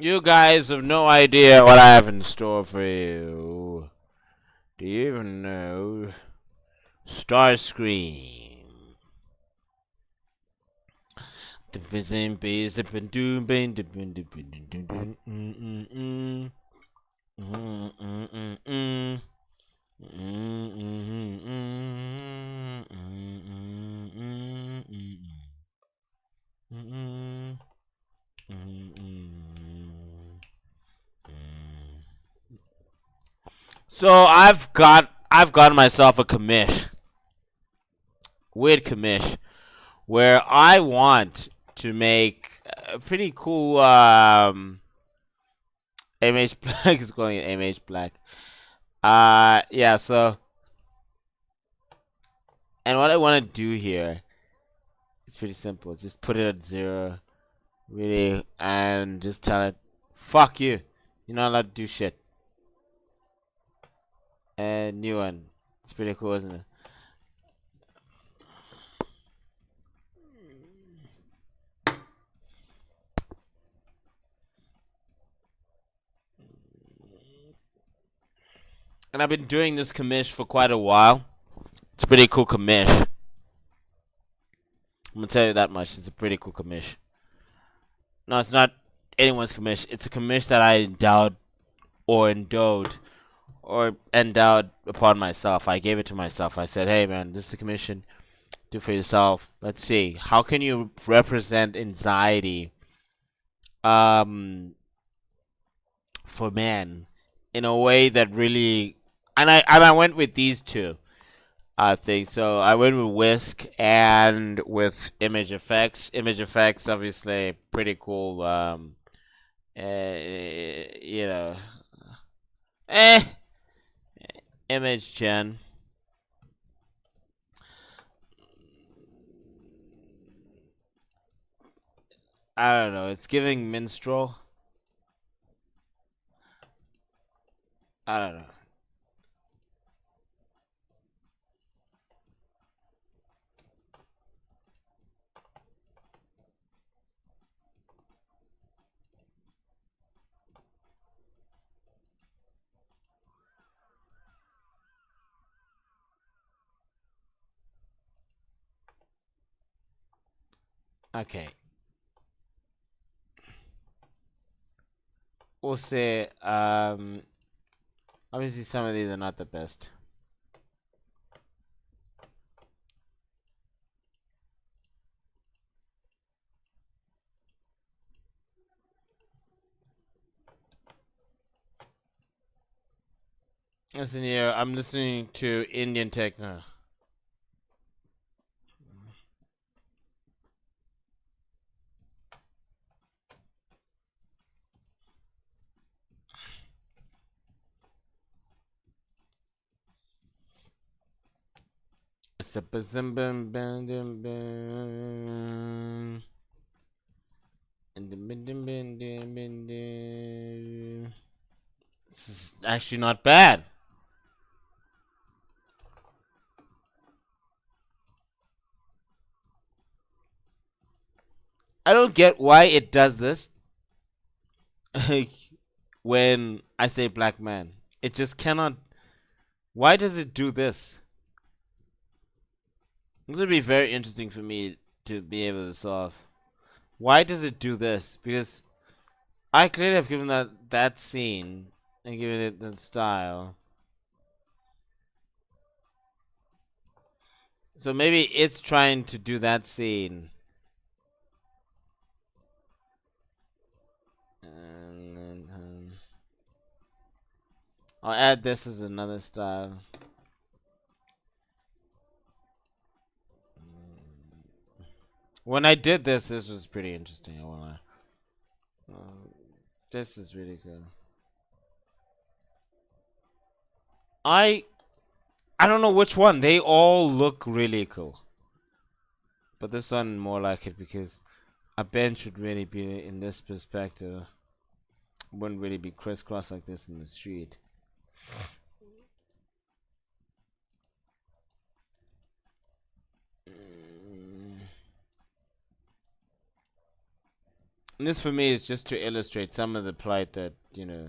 You guys have no idea what I have in store for you. Do you even know Starscream? So I've got myself a commish, weird commish, where I want to make a pretty cool MH Black is calling it MH Black. Yeah. So, and what I want to do here is pretty simple. Just put it at 0, really, and just tell it, "Fuck you. You're not allowed to do shit." And new one. It's pretty cool, isn't it? And I've been doing this commish for quite a while. It's a pretty cool commish. I'm gonna tell you that much. It's a pretty cool commish. No, it's not anyone's commish. It's a commish that I endowed upon myself. I gave it to myself. I said, "Hey, man, this is a commission. Do for yourself. Let's see. How can you represent anxiety, um, for men in a way that really?" And I went with these two. I think so. I went with Whisk and with image effects. Image effects, obviously, pretty cool. You know, eh, image gen. I don't know. It's giving minstrel. I don't know. Okay. We'll say. Obviously, some of these are not the best. Listen here. I'm listening to Indian techno. This is actually not bad. I don't get why it does this. When I say black man, it just cannot. Why does it do this? This would be very interesting for me to be able to solve. Why does it do this? Because I clearly have given that scene and given it that style. So maybe it's trying to do that scene. And then, I'll add this as another style. When I did this was pretty interesting. I wanna. This is really good. I don't know which one. They all look really cool, but this one more like it because a bench should really be in this perspective. Wouldn't really be crisscross like this in the street. And this for me is just to illustrate some of the plight that, you know.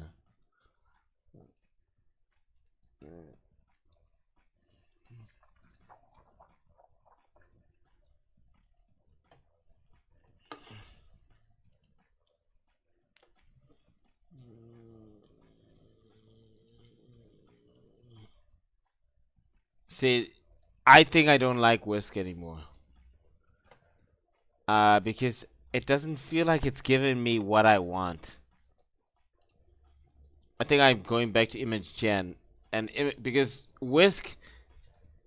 See, I think I don't like whisk anymore. Because it doesn't feel like it's giving me what I want. I think I'm going back to image gen, and because whisk,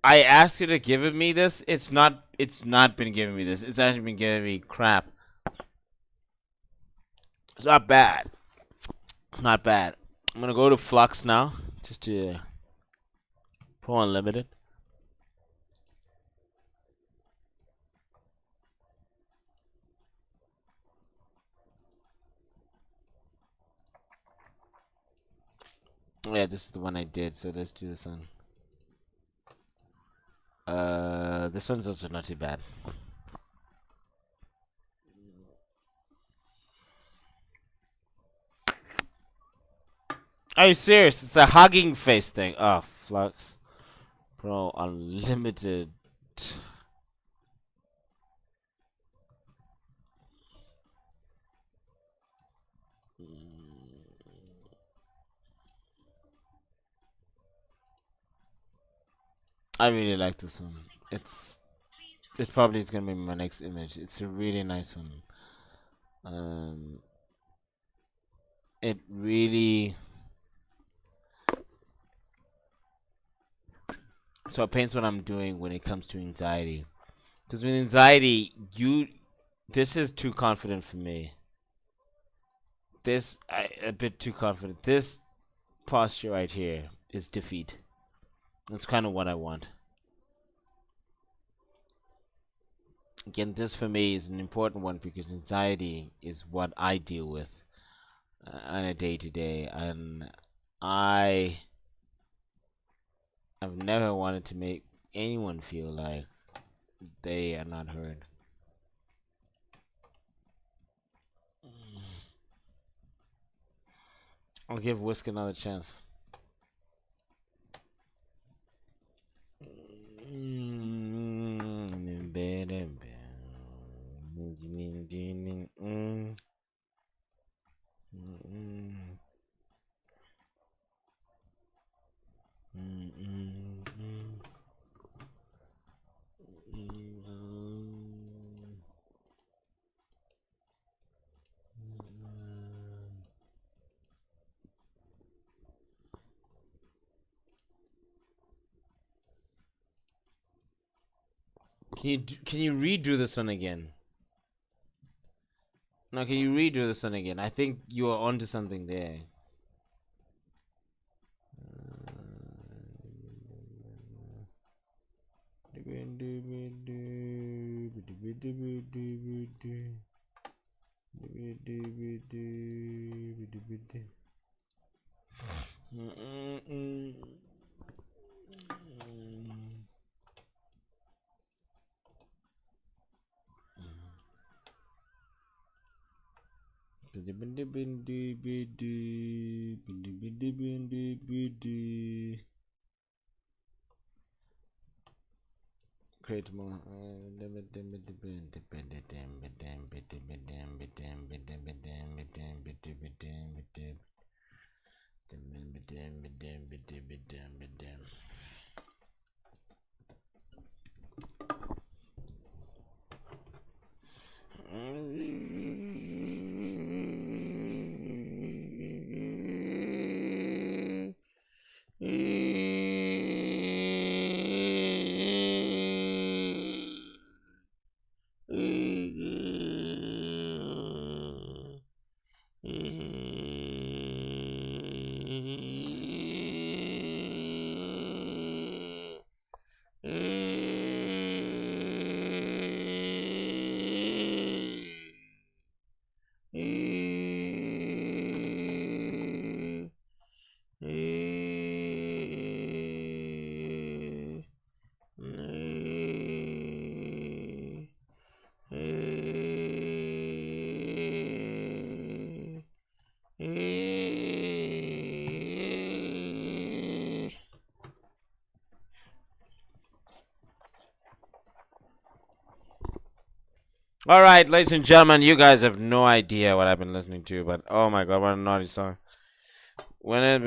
I asked you to give me this. It's not. It's not been giving me this. It's actually been giving me crap. It's not bad. It's not bad. I'm gonna go to Flux now, just to Pro Unlimited. Yeah, this is the one I did. So let's do this one. This one's also not too bad. Are you serious? It's a hugging face thing. Oh, Flux Pro Unlimited. I really like this one. It's probably gonna be my next image. It's a really nice one. It really so it paints what I'm doing when it comes to anxiety. Because with anxiety, this is too confident for me. A bit too confident. This posture right here is defeat. That's kind of what I want. Again, this for me is an important one because anxiety is what I deal with on a day-to-day, and I've never wanted to make anyone feel like they are not heard. I'll give Whisk another chance. Can you redo this one again? No, can you redo this one again? I think you are onto something there. Create more. All right, ladies and gentlemen, you guys have no idea what I've been listening to, but oh my god, what a naughty song. When it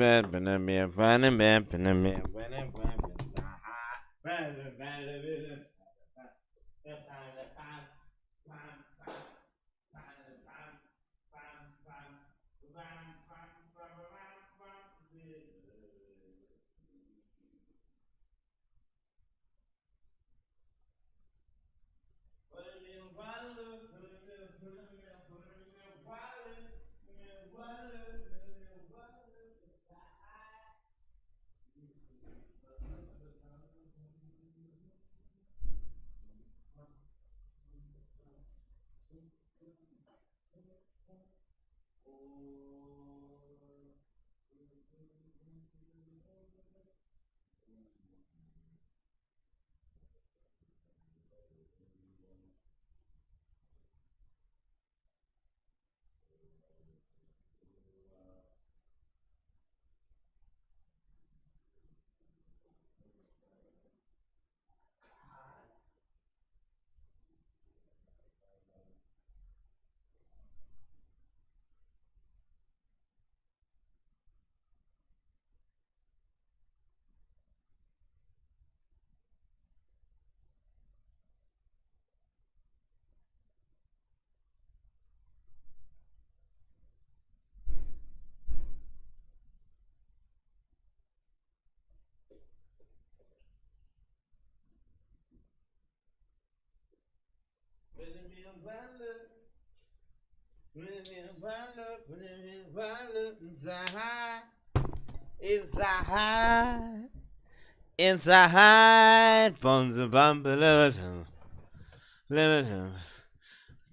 inside bones and bumble limitum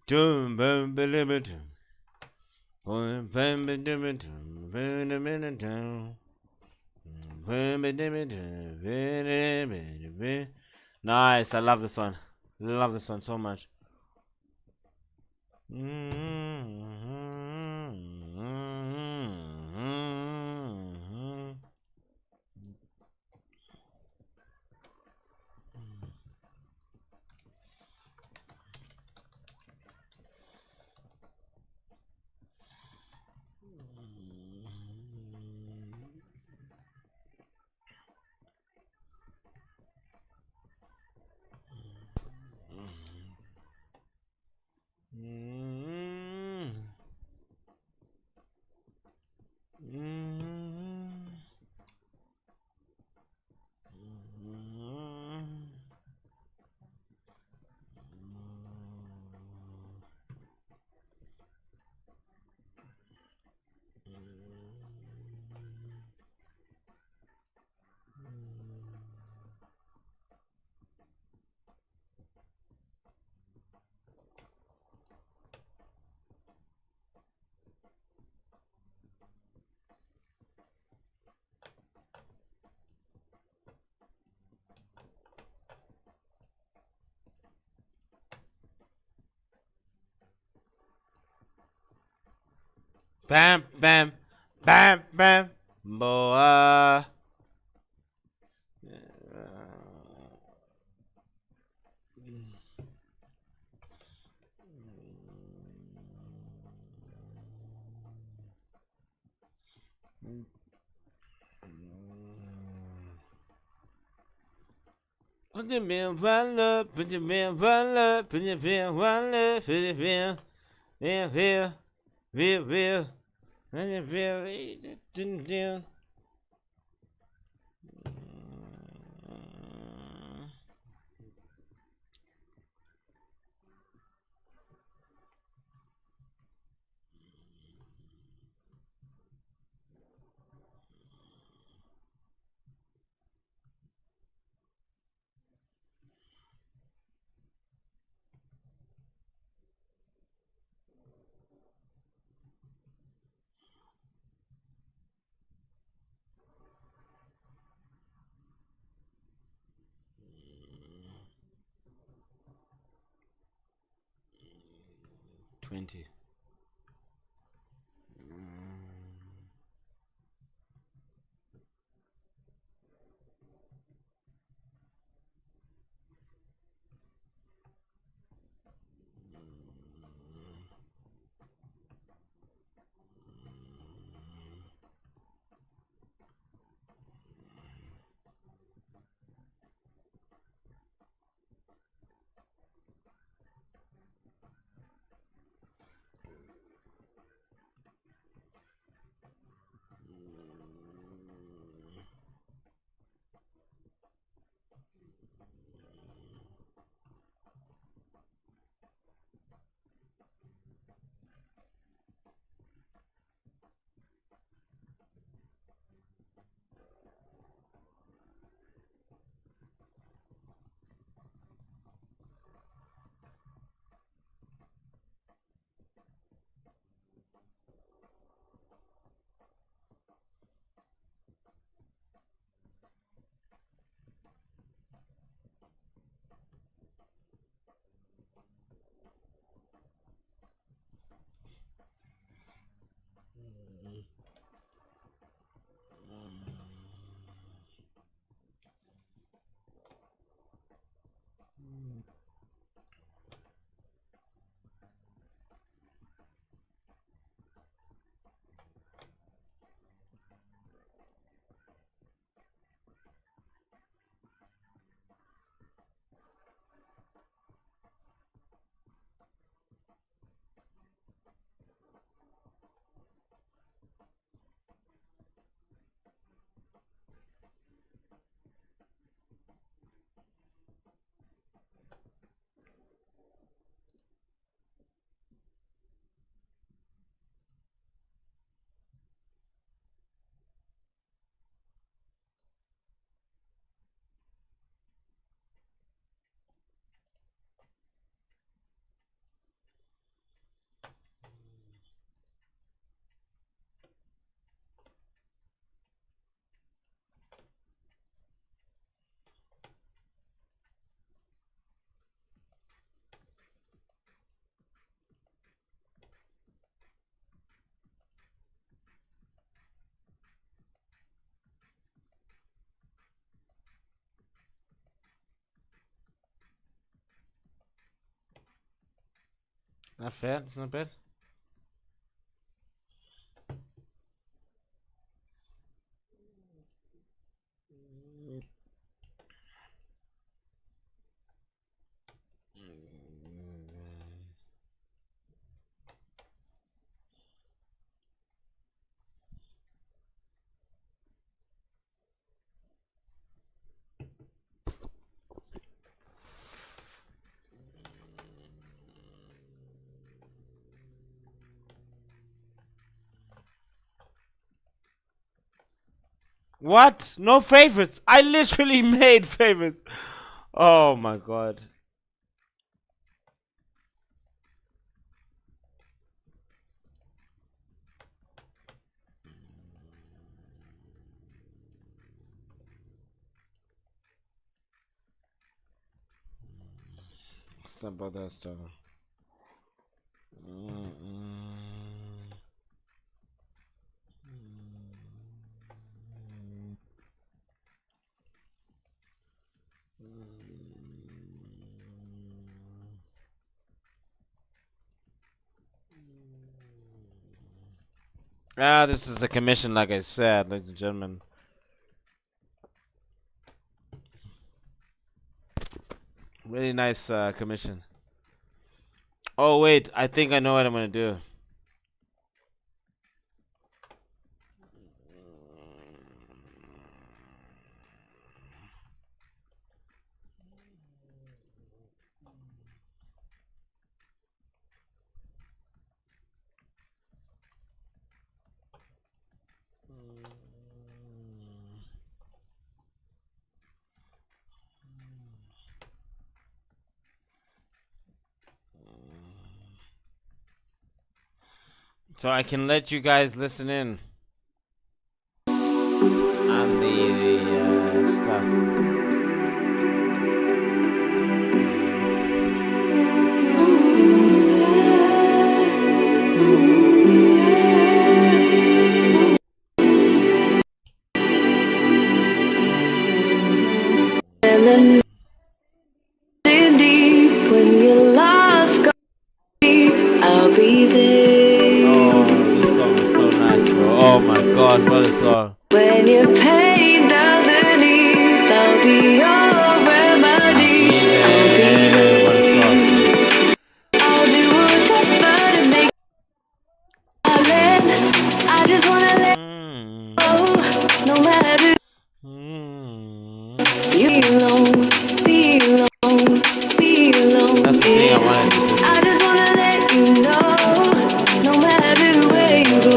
doom boom limitum boom boom limitum. Nice, I love this one. Love this one so much. Bam, bam, bam, bam, boa. Put your man one up, put your man one up, put your man one up, put your man, real, put your man, real, 20. Not bad. It's not bad. What? No favorites. I literally made favorites. Oh my god. It's not about that stuff. Ah, this is a commission, like I said, ladies and gentlemen. Really nice commission. Oh wait, I think I know what I'm gonna do. So I can let you guys listen in on the stuff. When you're lost, I'll be there. Oh, this song is so nice, bro. Oh my god, what a song. When your pain doesn't ease, I'll be your remedy. I'll be there. What a song. I'll do whatever to make you live. I just wanna let go, no matter. You be alone, be alone. That's the thing I wanted to do. I just wanna let you know, no matter where you go,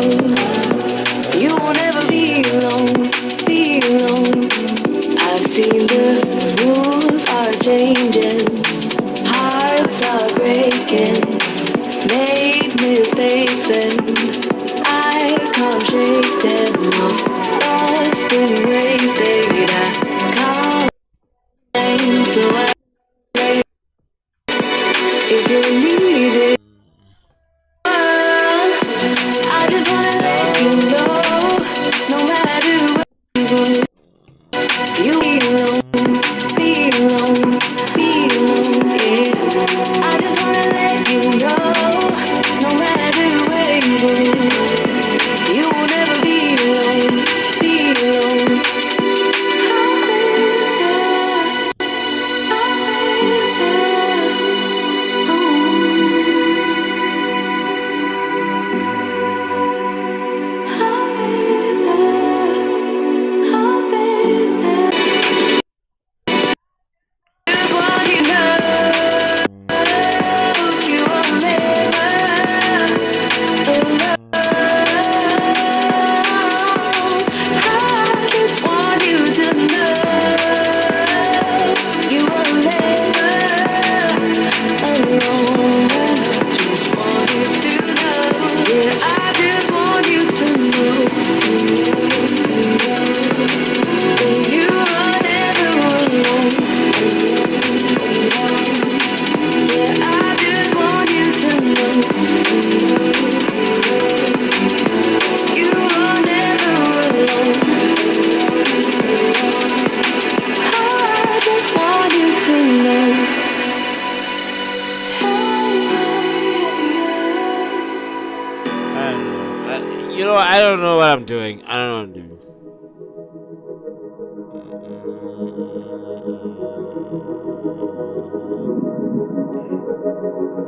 you won't ever be alone, be alone. I've seen the rules are changing, hearts are breaking, made mistakes and I can't shake them off. Thoughts been wasted, I can't blame, so I blame if you need it. I just wanna let you know, no matter where you go, you be alone, be alone, be alone, yeah. I just wanna let you know, no matter where you go, you will never be alone, be alone. I'll be there, I'll be there. know. I don't know what I'm doing. I don't know what I'm doing.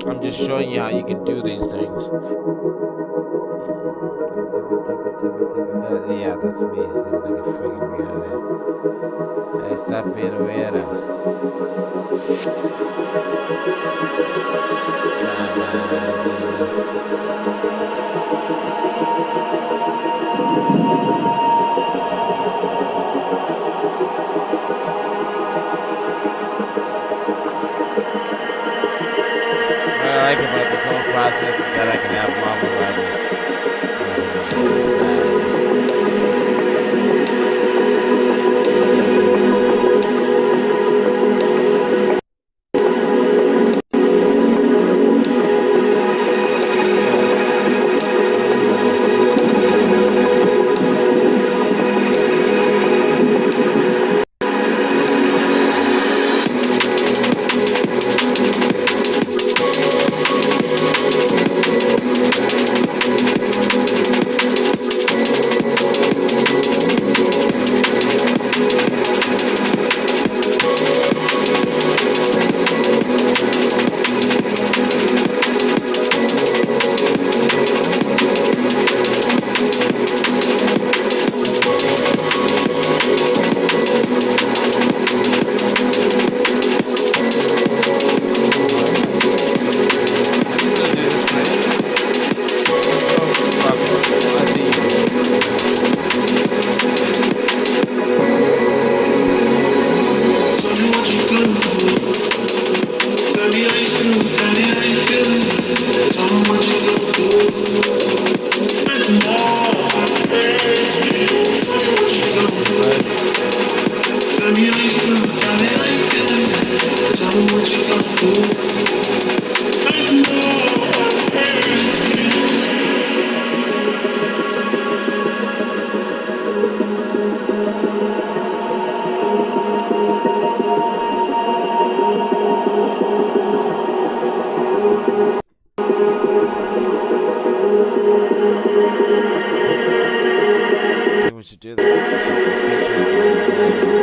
I'm just showing you how you can do these things. Yeah, that's me. Like a freaking weirdo there. Hey, stop being a weirdo. What I like about this whole process is that I can have mama around me. I think we should do that. We should feature noobs later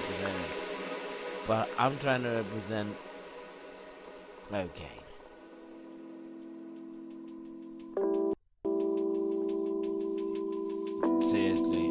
hello, but I'm trying to represent. Okay. Seriously.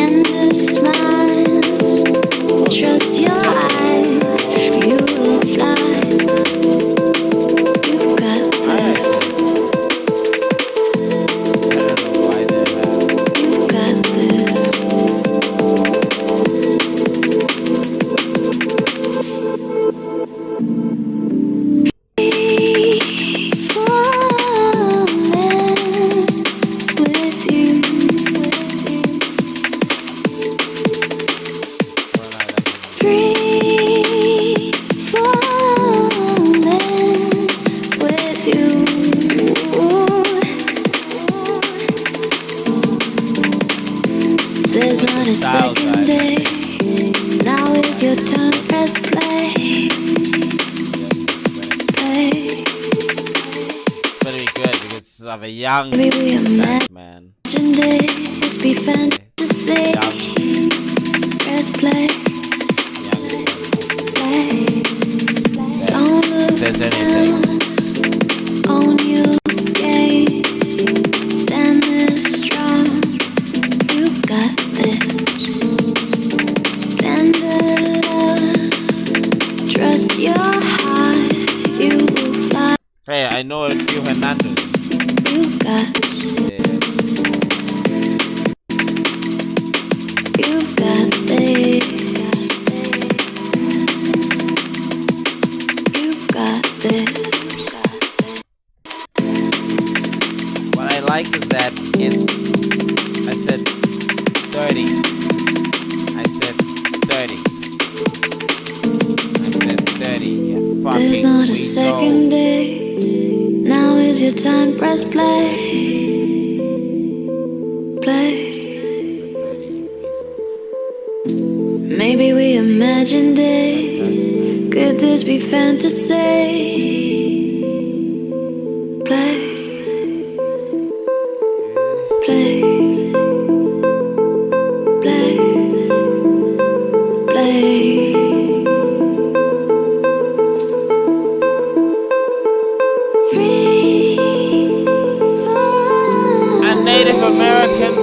tender smiles. Trust your eyes, you will fly. You've got this. You've got this. There's not a second day. Now is your time. Press play. Play. Better be good because of a young man. Days be fantasy. Press play. Play. Don't look down on your game. Stand this strong. You've got this. Tender love. Trust your heart. You will fly. Hey, I know a few Hernandez. You've got. You've got this. You've got this. What I like is that it's. I said 30. I said 30. I said 30. Yeah, fucking There's not a we second go. day. Now is your time. Press play. Play. Maybe we imagined it. Could this be fantasy? Play. Play. Play. Play. A Native American.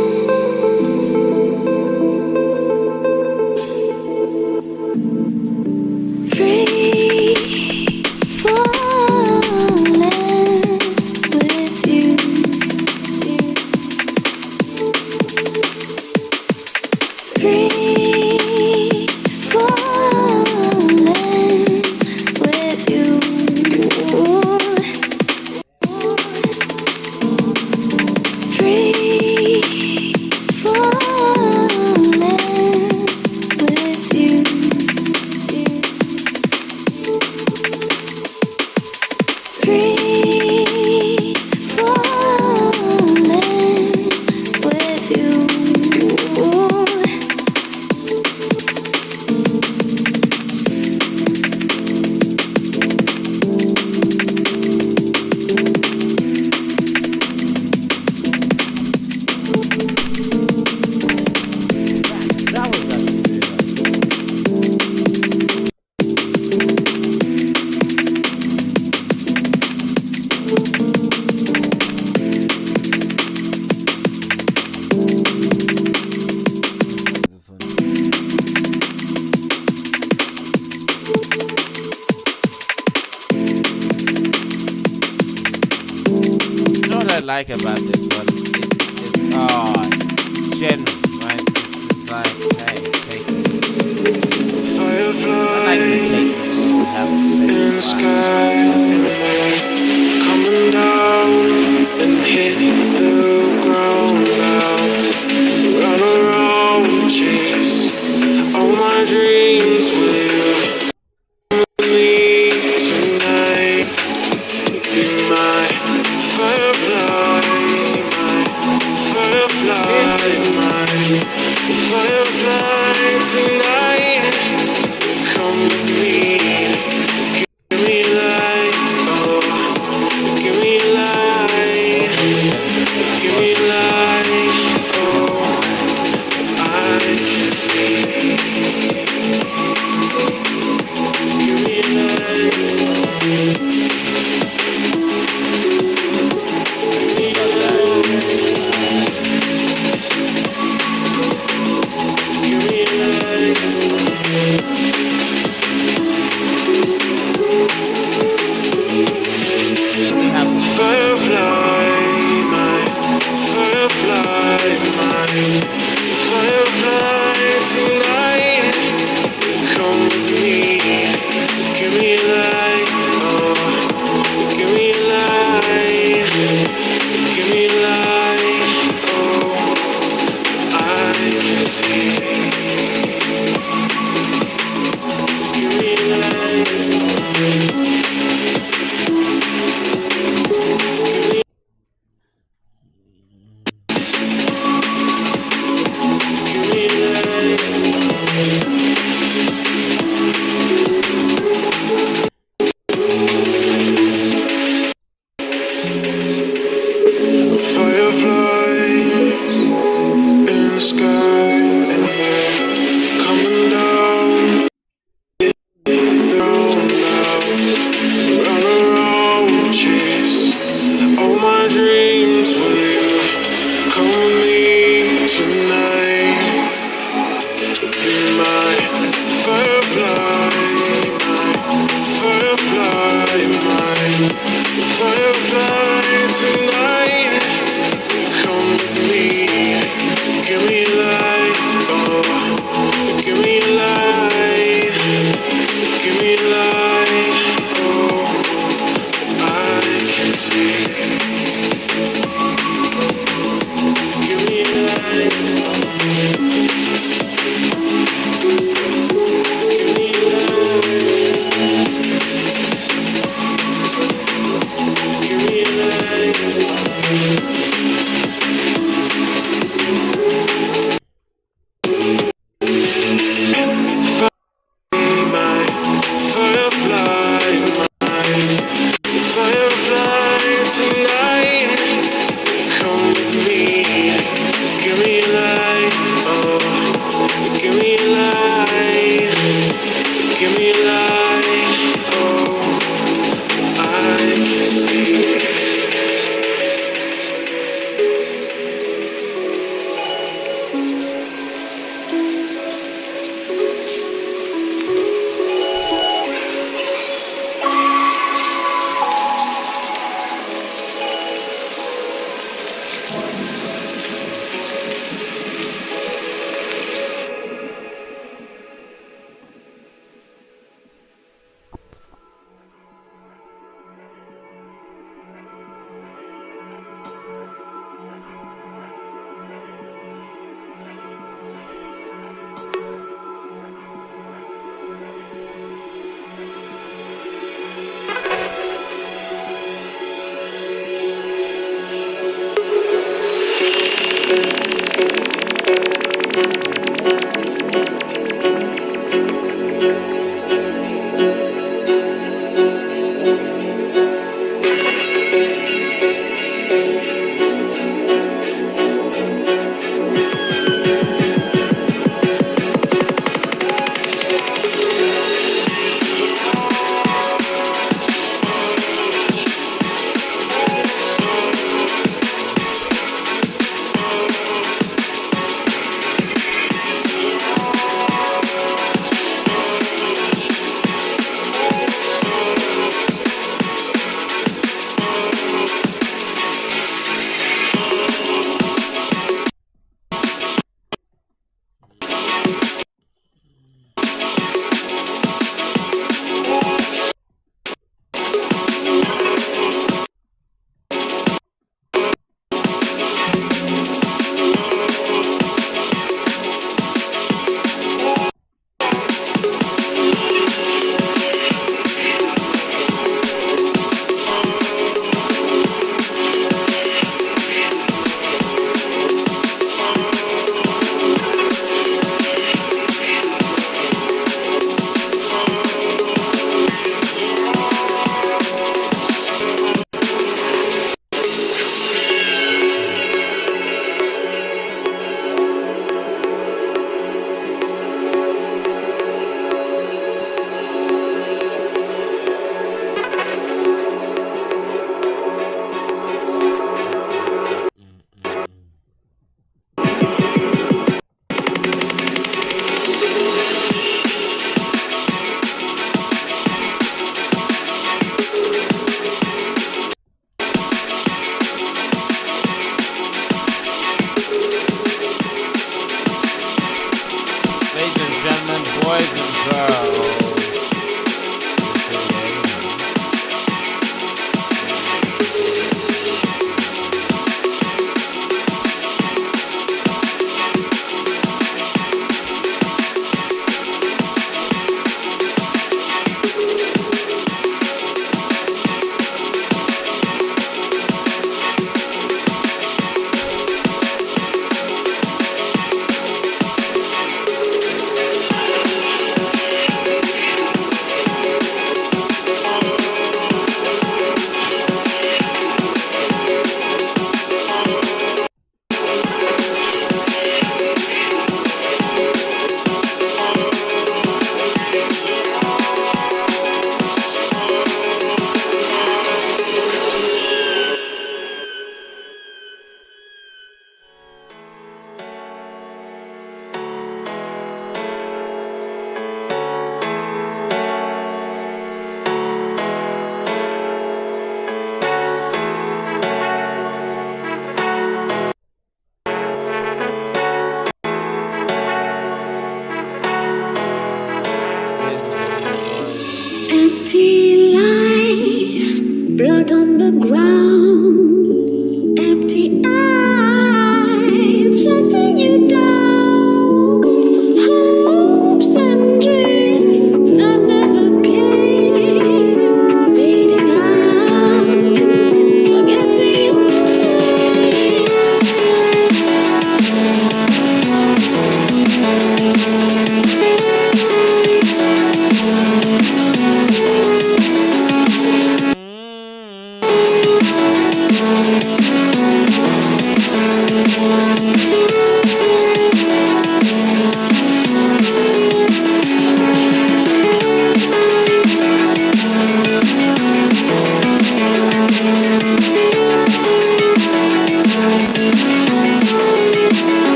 Like about this one it's genuine, right? It's just like, hey, take it. Firefly I like the in the sky, coming down and hit the ground now. Run around, chase all my dreams with me tonight. Be my firefly, my firefly, my firefly tonight. Come with me, give me light, oh, give me light, give me light, oh, I can see. Give me light. ladies and gentlemen, boys and girls. Empty life, blood on the ground. Empty eyes shutting you down. Hopes and dreams that never came, fading out, forgetting you.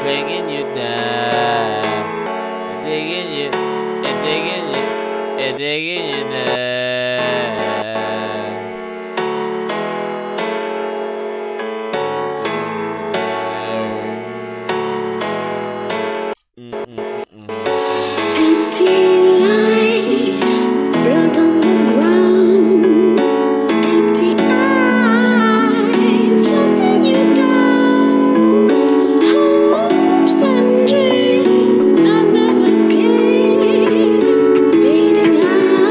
Taking you down, digging you, and digging you, and digging you Empty life, blood on the ground. Empty eyes shutting you down. Hopes and dreams that never came, fading out.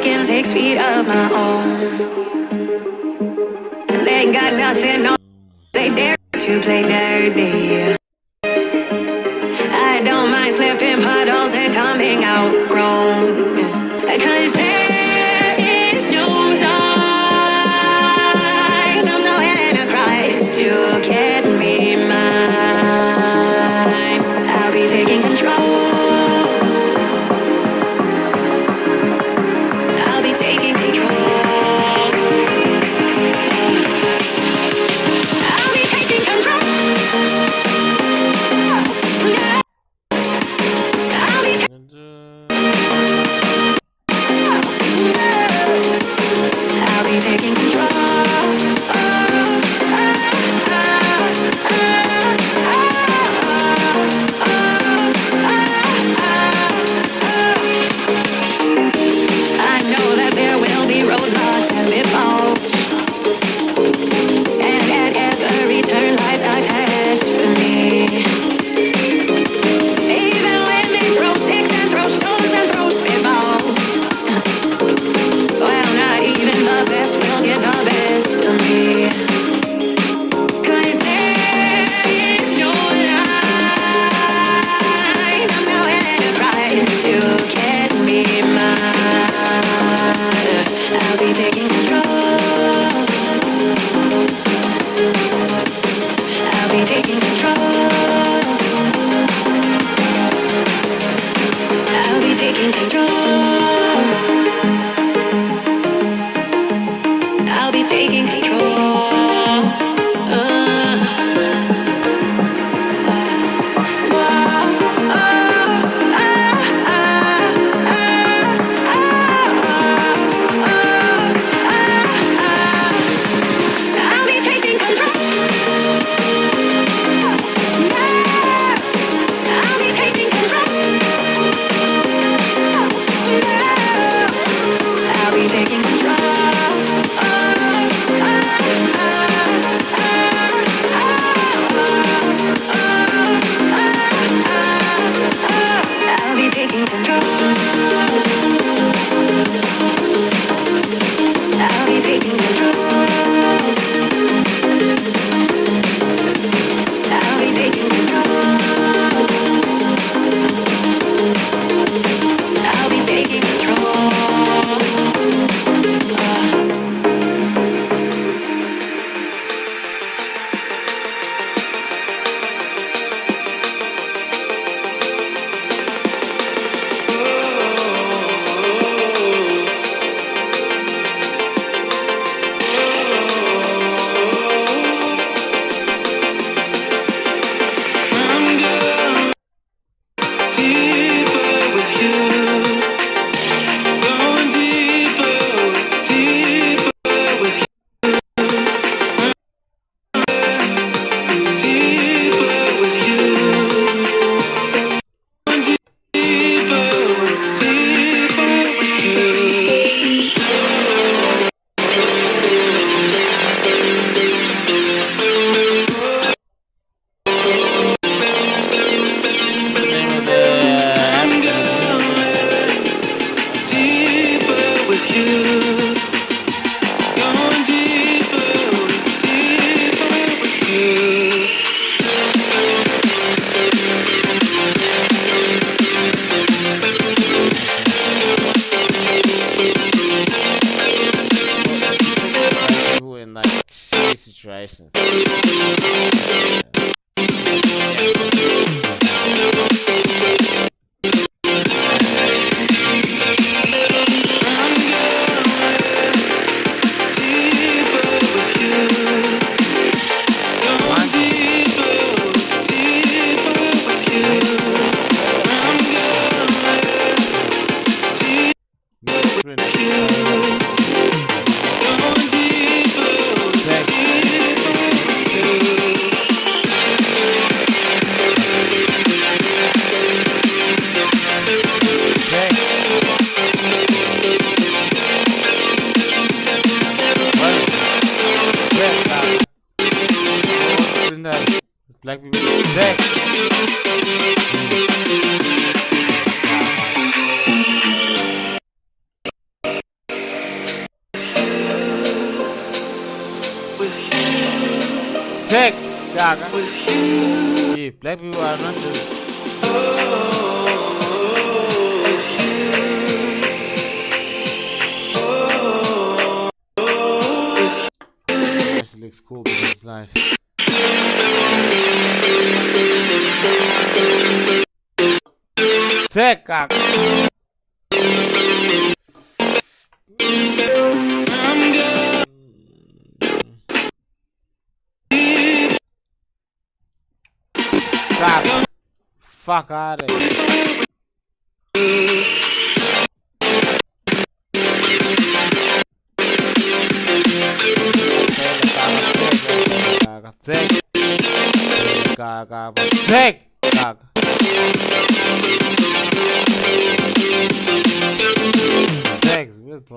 walking 6 feet of my own. And they ain't got nothing on. They dare to play dirty. I don't mind slipping puddles and coming out grown. Cause there is no line. I'm no Antichrist to get me mine. I'll be taking control. I'll be taking control. I'll be taking control. I'll be taking I'll be taking control. Gaga. Yeah, black people are not just. Actually looks cool because it's like. Sick, Gaga. Gaga. Fuck out of here. Gaga. Sick. Gaga. Sick. Gaga. Sick. With bro.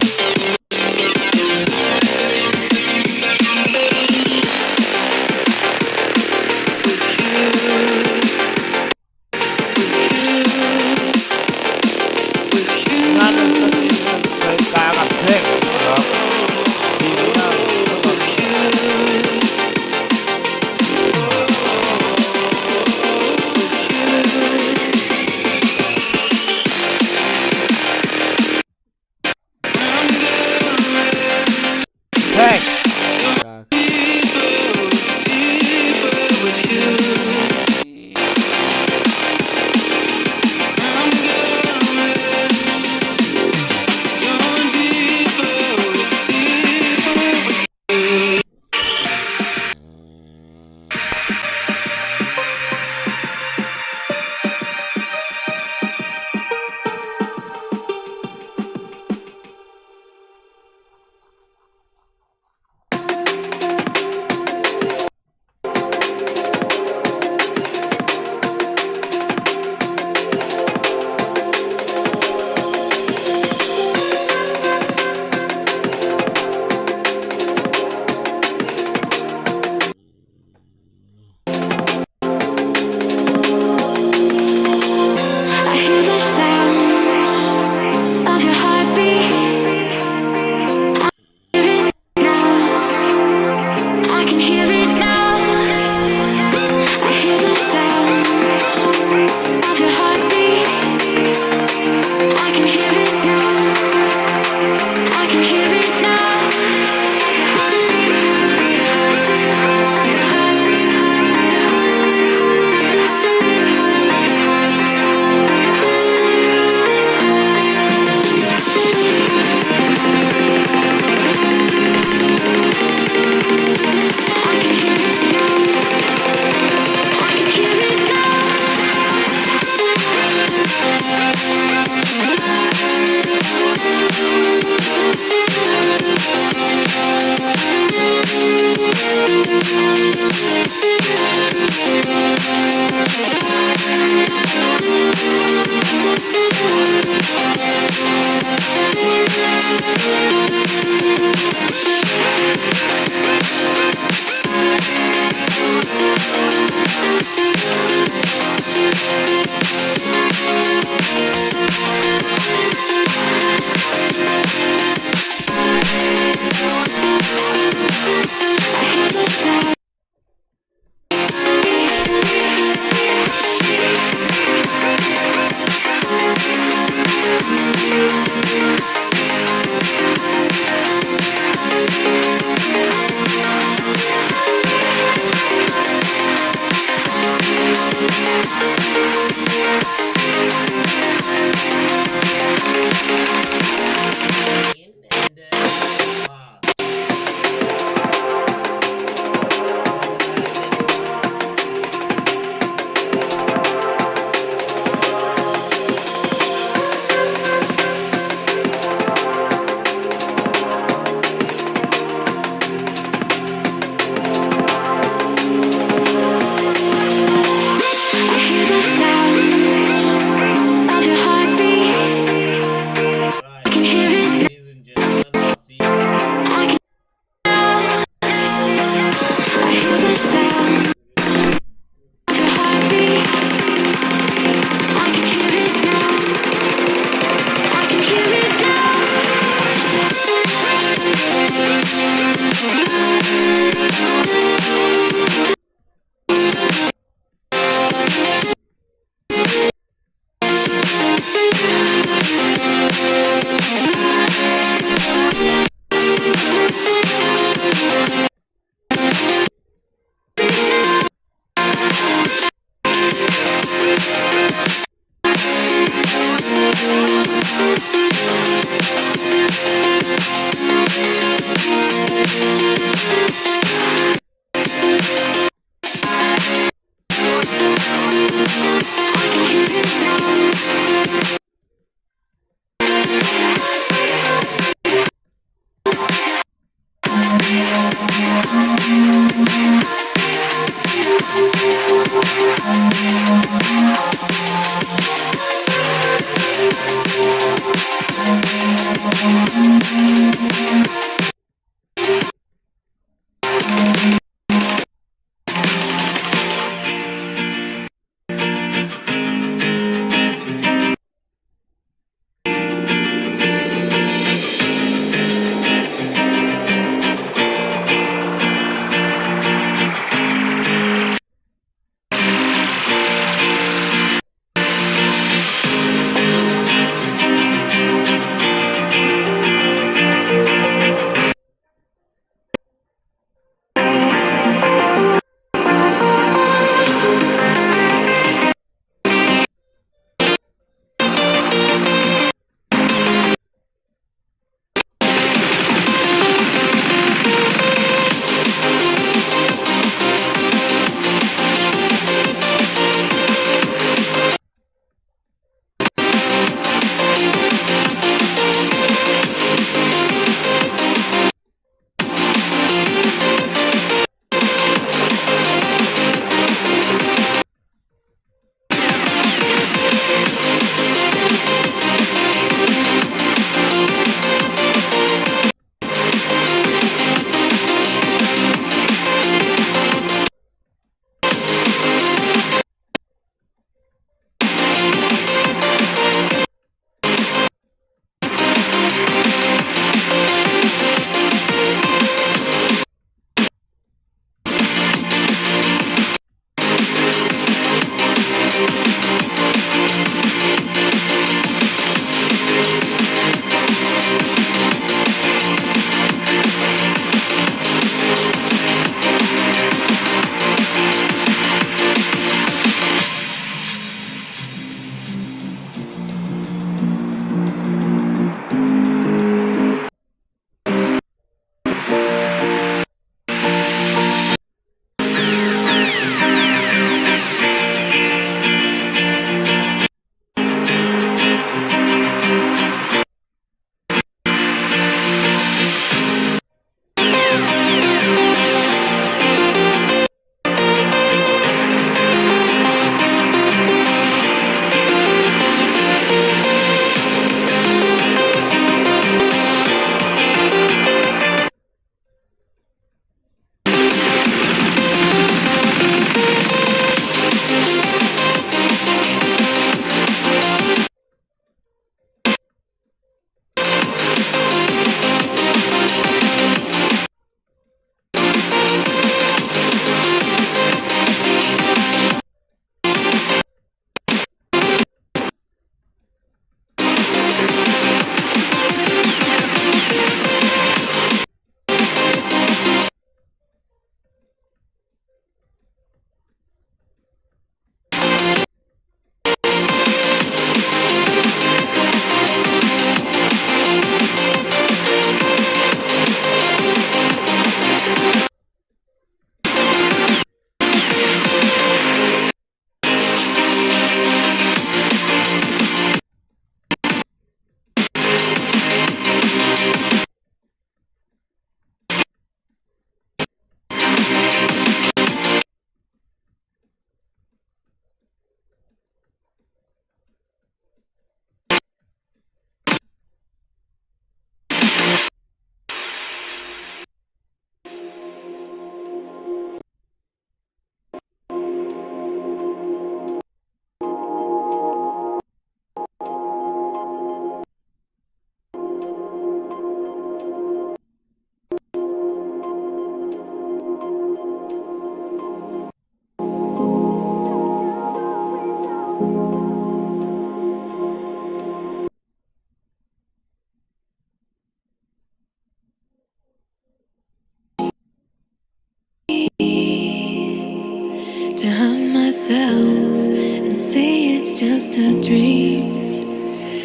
To harm myself and say it's just a dream.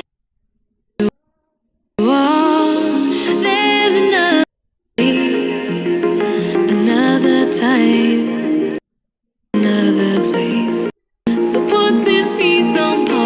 Oh, there's another time, another place. So put this piece on pause.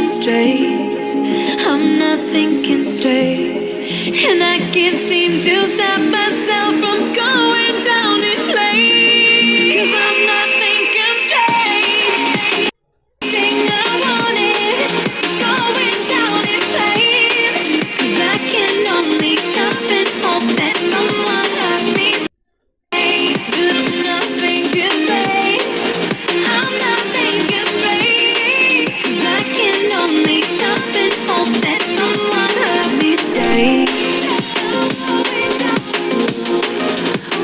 straight. I'm not thinking straight. And I can't seem to stop myself from going down in flames. 'Cause I'm not thinking straight. Thing I wanted, going down in flames. 'Cause I can only stop and hope that someone heard me say that I'm not thinking straight. I'm not thinking straight. 'Cause I can only stop and hope that someone heard me say.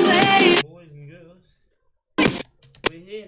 Wait. Boys and girls, we're here.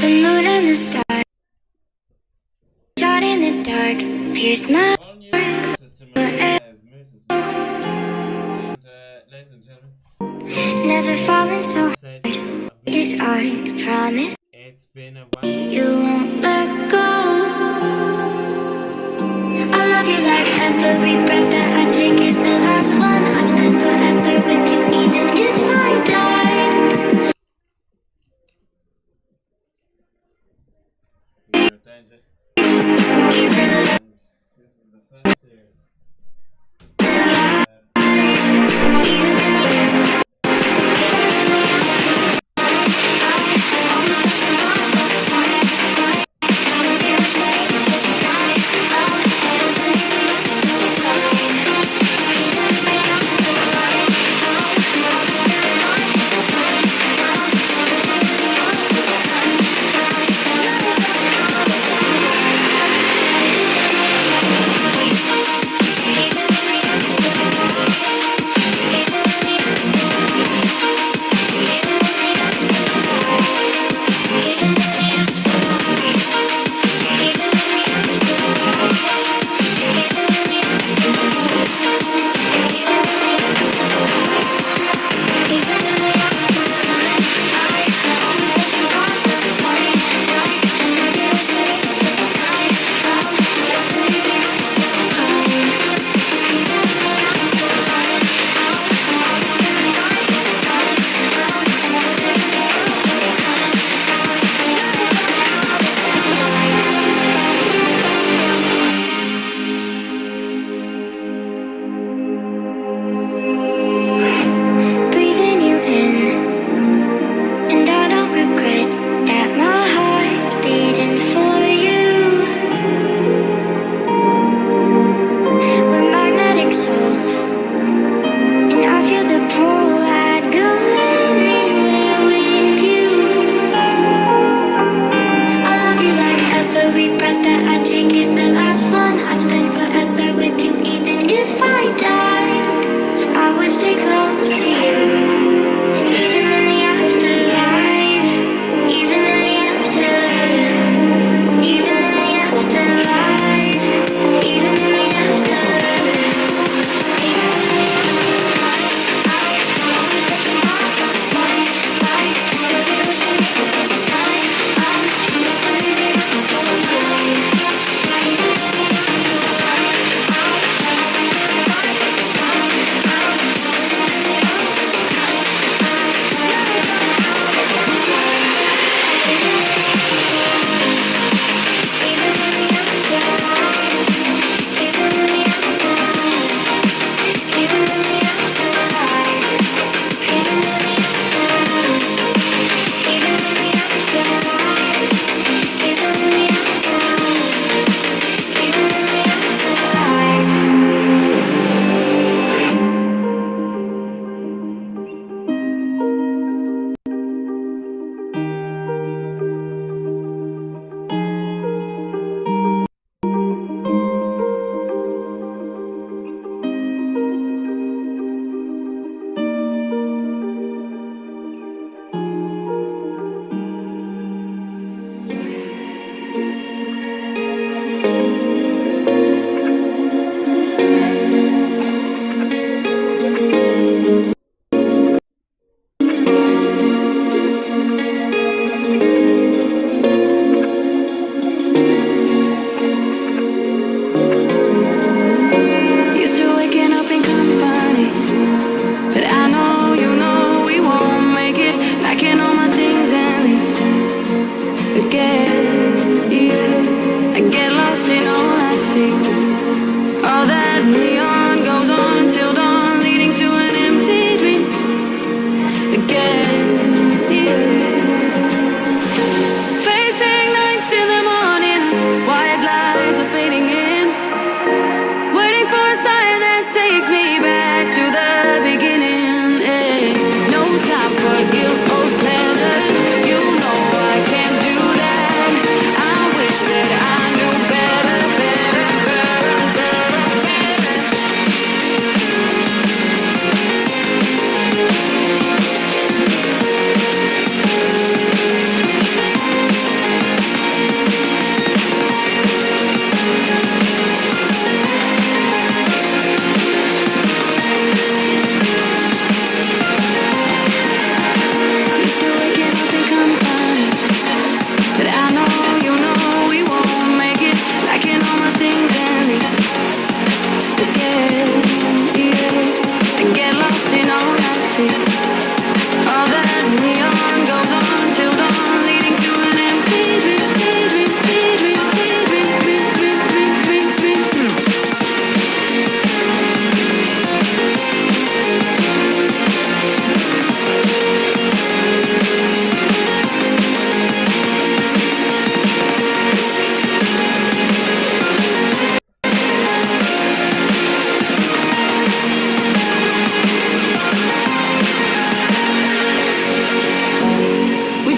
The moon and the stars shot in the dark, pierced my All new system has moon system. And ladies and gentlemen, never fallen so said his art. Promise it's been a while. you won't let go. I love you like every breath that I take is the last one. I'd spend forever with you even if I died. Danger. Even And this is the first series.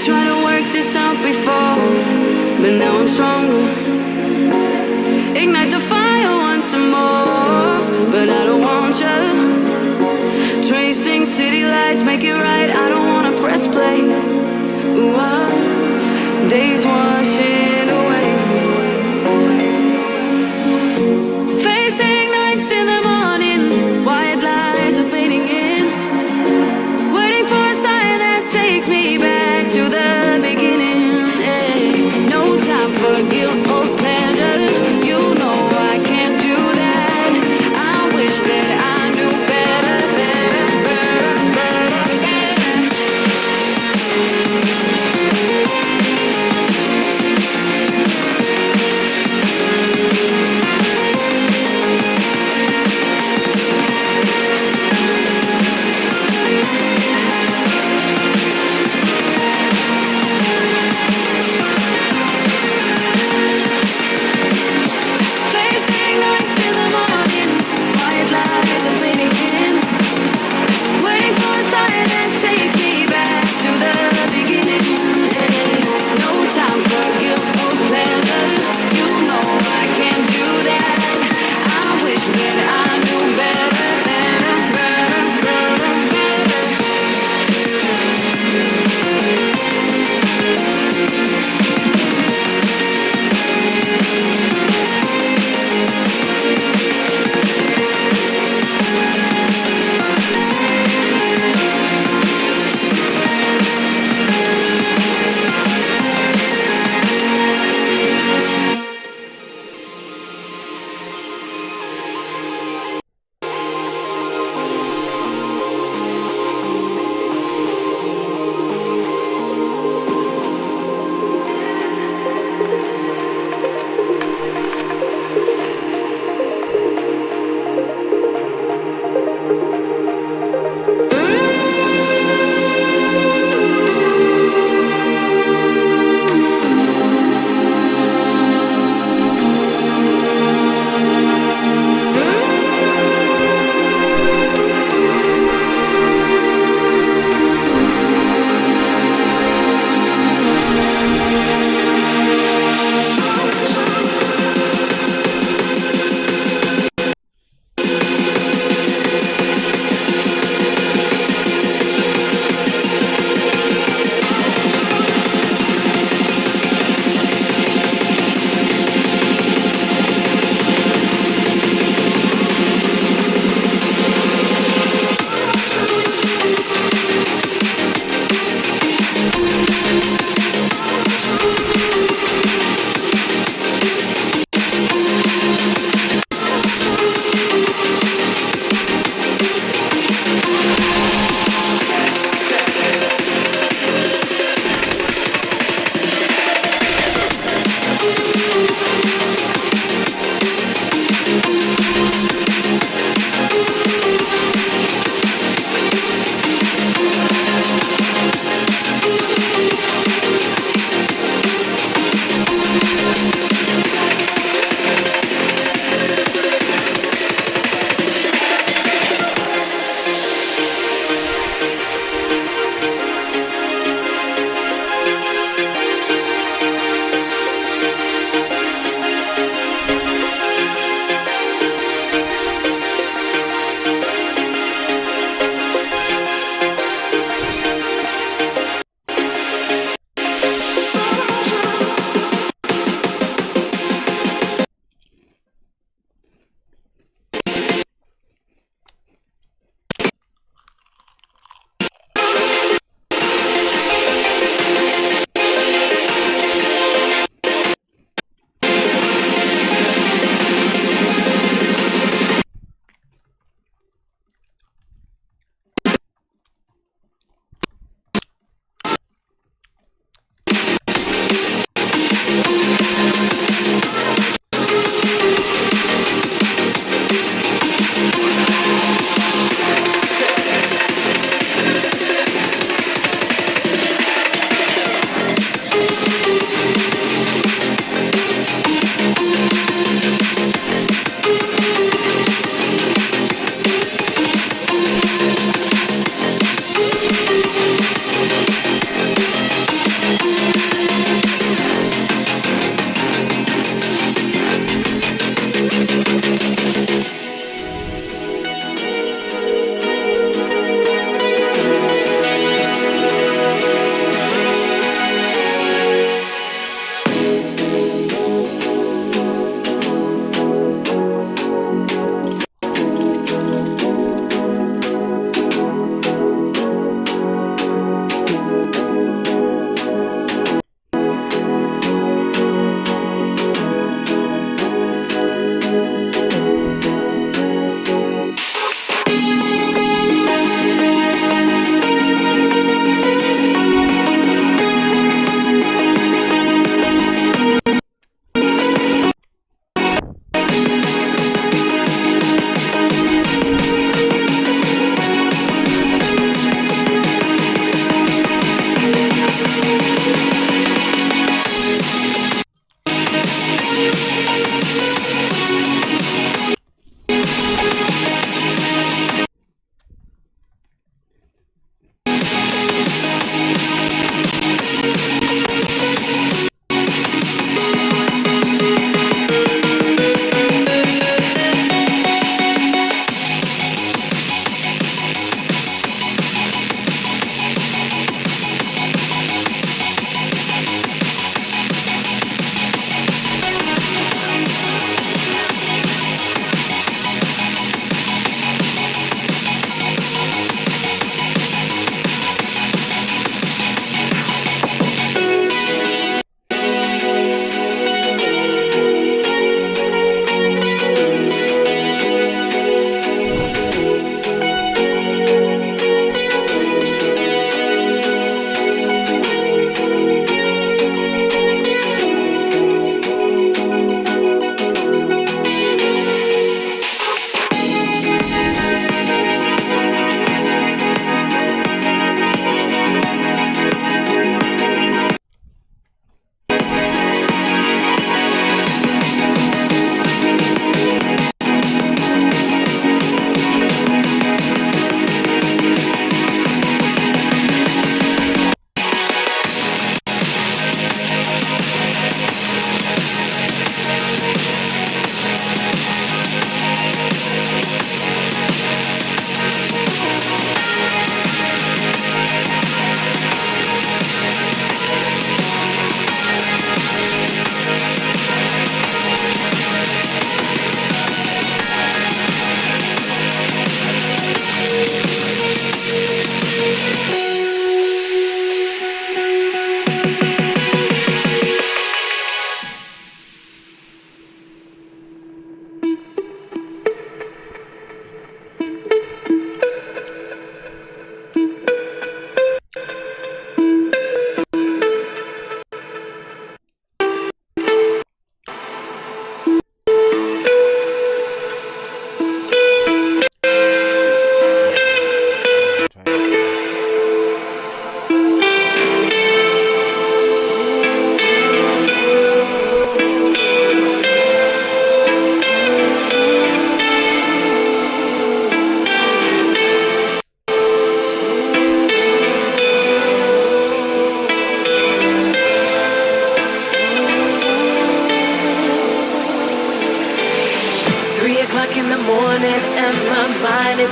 tried to work this out before, but now I'm stronger. Ignite the fire once more, but I don't want you. Tracing city lights, make it right. I don't wanna press play. Ooh, days washing away. Facing nights in the morning, white lies are fading in. Waiting for a sign that takes me back to the beginning. Hey, no time for guilt or pleasure. You know I can't do that. I wish that I knew better, better, better, better, better.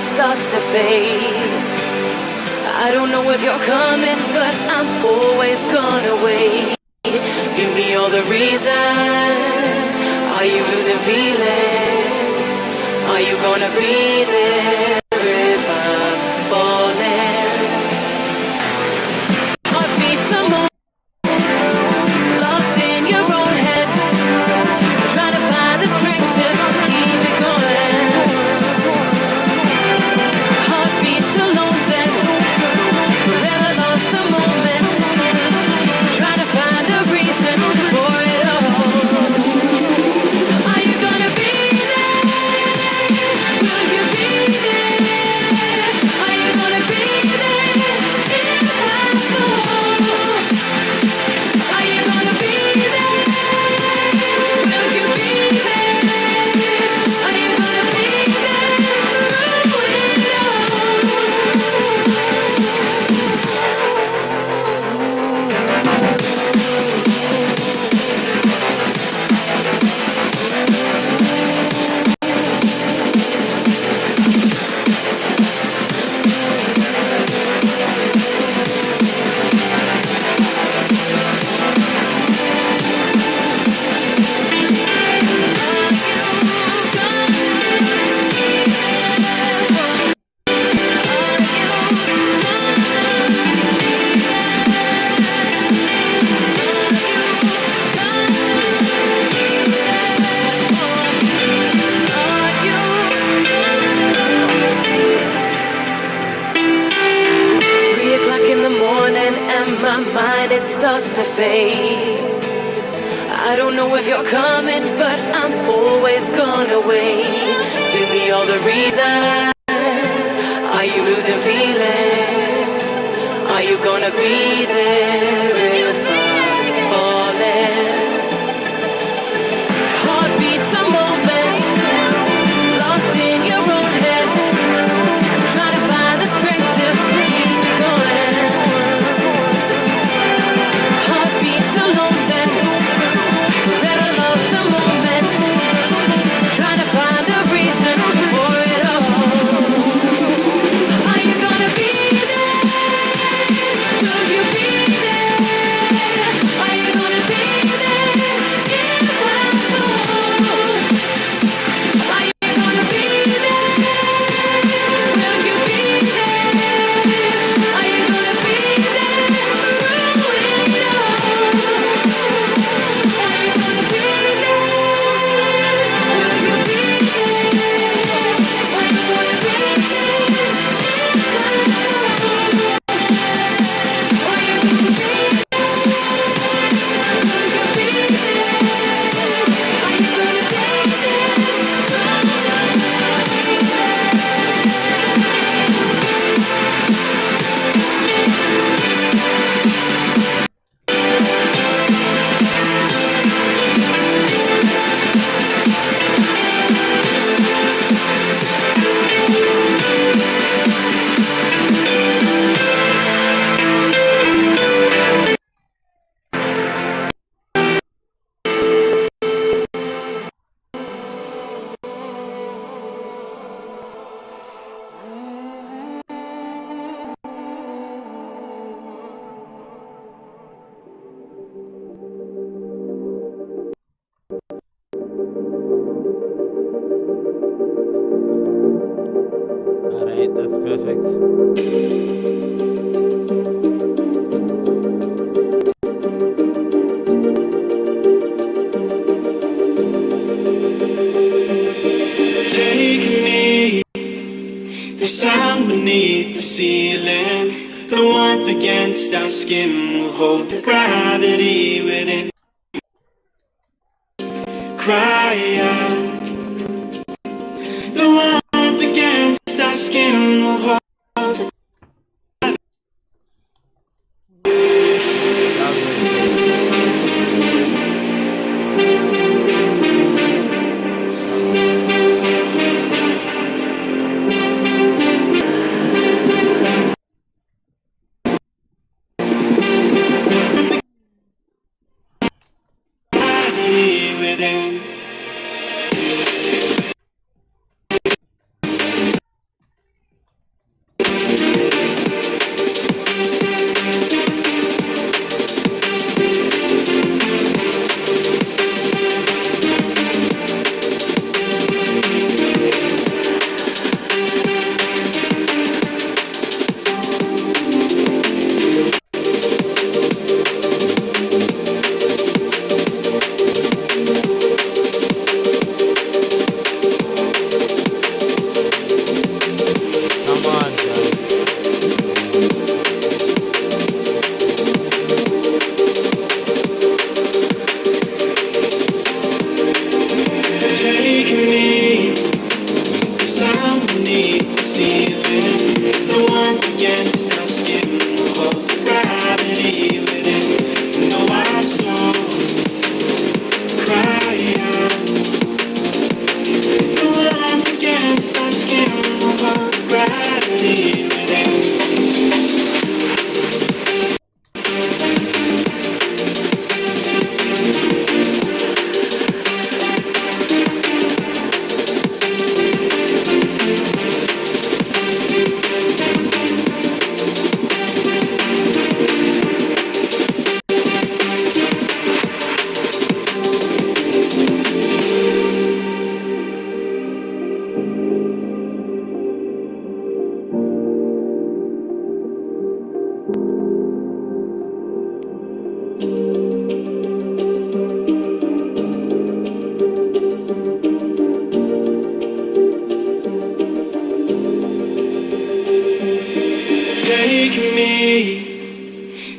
starts to fade. I don't know if you're coming, but I'm always gonna wait. Give me all the reasons. Are you losing feeling? Are you gonna be there if I'm falling? Heartbeats a moment, lost in your own head, trying to find the strength to keep it going. Heartbeats alone then, forever lost the moment, trying to find a reason for it all. Are you gonna be there? Will you be there? Are you gonna be there if I fall? Are you gonna be there? Will you be there? Are you gonna be there through it it starts to fade. I don't know if you're coming, but I'm always gonna wait. Give me all the reasons. Are you losing feelings? Are you gonna be there if I'm falling? Heartbeats a moment, lost in your own head, trying to find the strength to keep it going. Heartbeats alone then, forever lost the moment, trying to find a reason for it all. Are you gonna be there? Will you be there? Are you gonna be there if I fall? Are you gonna be there? Will you be there? Are you gonna be there through it all? Are you gonna be there? Will you be there? Are you gonna be there if I fall? Are you gonna be there? Will you be there? Are you gonna be Alright, that's perfect. Take me, the sound beneath the ceiling, the warmth against our skin will hold the gravity within. Cry out, the warmth against our skin will hold. Within.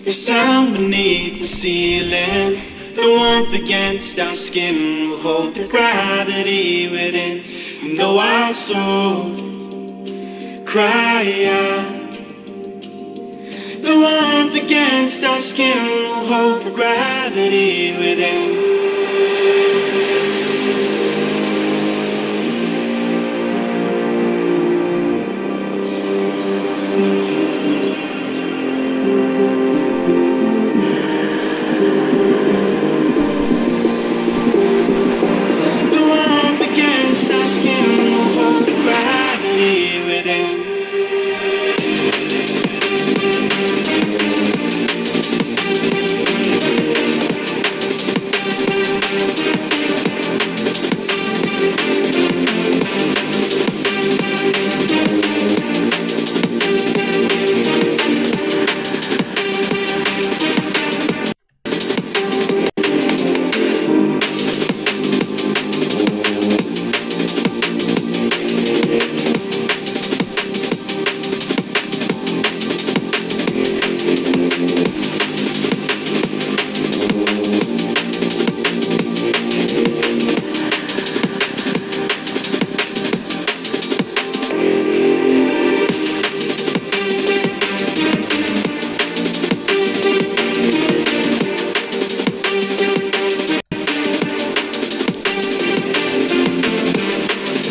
The sound beneath the ceiling, the warmth against our skin will hold the gravity within. And though our souls cry out, the warmth against our skin will hold the gravity within. The warmth against our skin will hold the gravity within.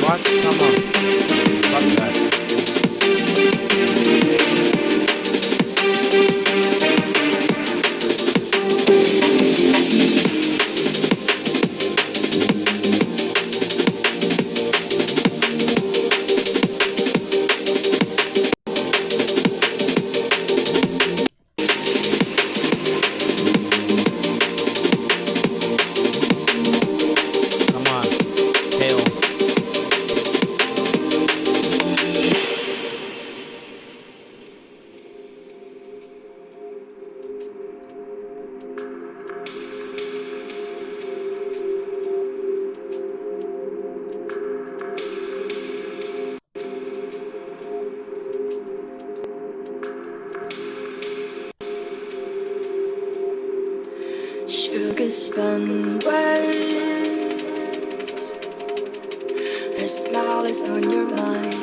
What? Come on. Fuck that. Come on. Tail. Sugar spun words. Her smile is on your mind.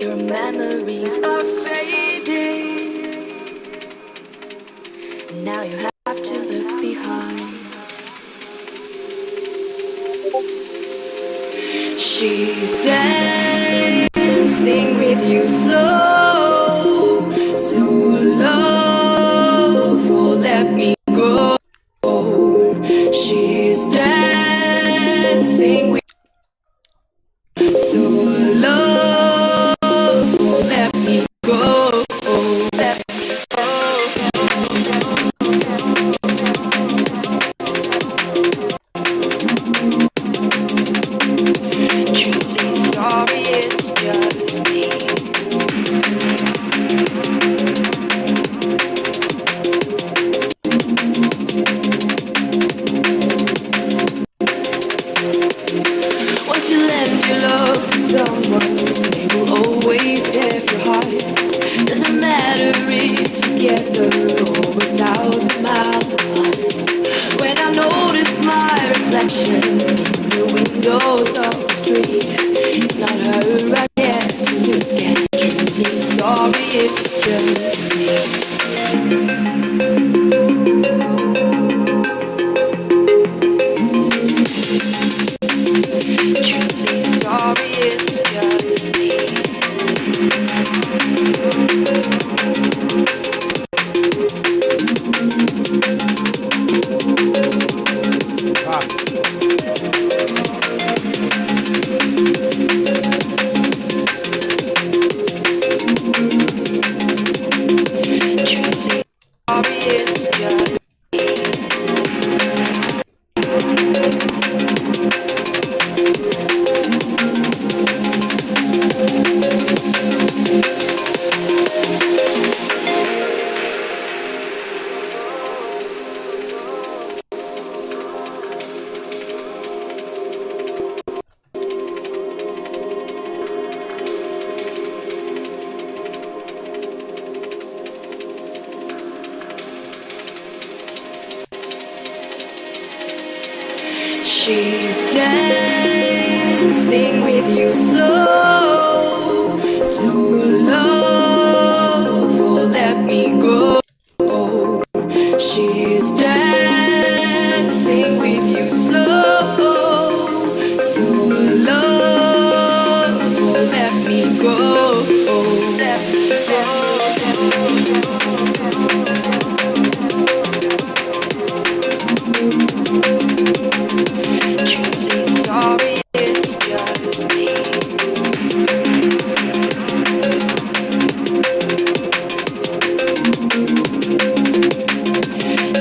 Your memories are fading. Now you have to look behind. She's dancing with you slow, so low, for let me go. She's dancing with so low, for let me go. She's dancing with you slow. So love won't let me go. She's dancing with you slow. So love won't let me go. Let me go. Truly sorry, it's just me.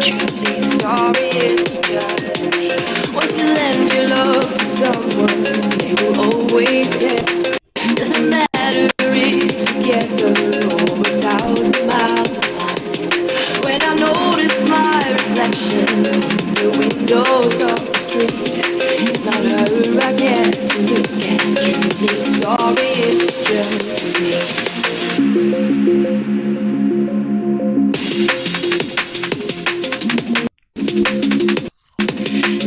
Truly sorry, it's just me. Once you lend your love to someone, they will always stay. Doesn't matter if together or 1,000 miles apart. When I notice my reflection in the windows of the street, it's not her I get to look at. Truly sorry, it's just me.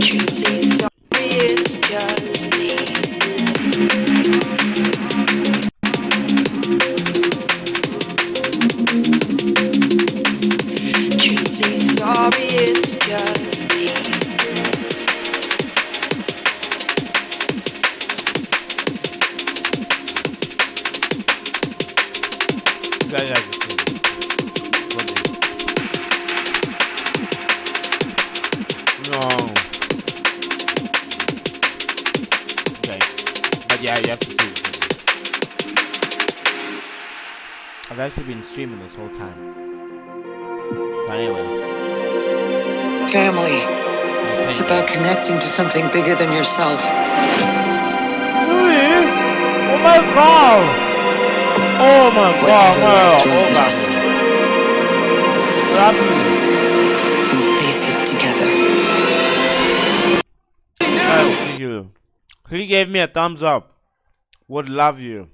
Truly sorry, it's just me. Truly sorry, it's just me. Yeah, yeah, just do it. What is it? No. Okay. But yeah, you have to do it. I've actually been streaming this whole time. But anyway. Family. It's about connecting to something bigger than yourself. Really? Oh my god! Oh my god! Whatever life throws at us, What happened? we'll face it together. Thank you. He gave me a thumbs up. Would love you.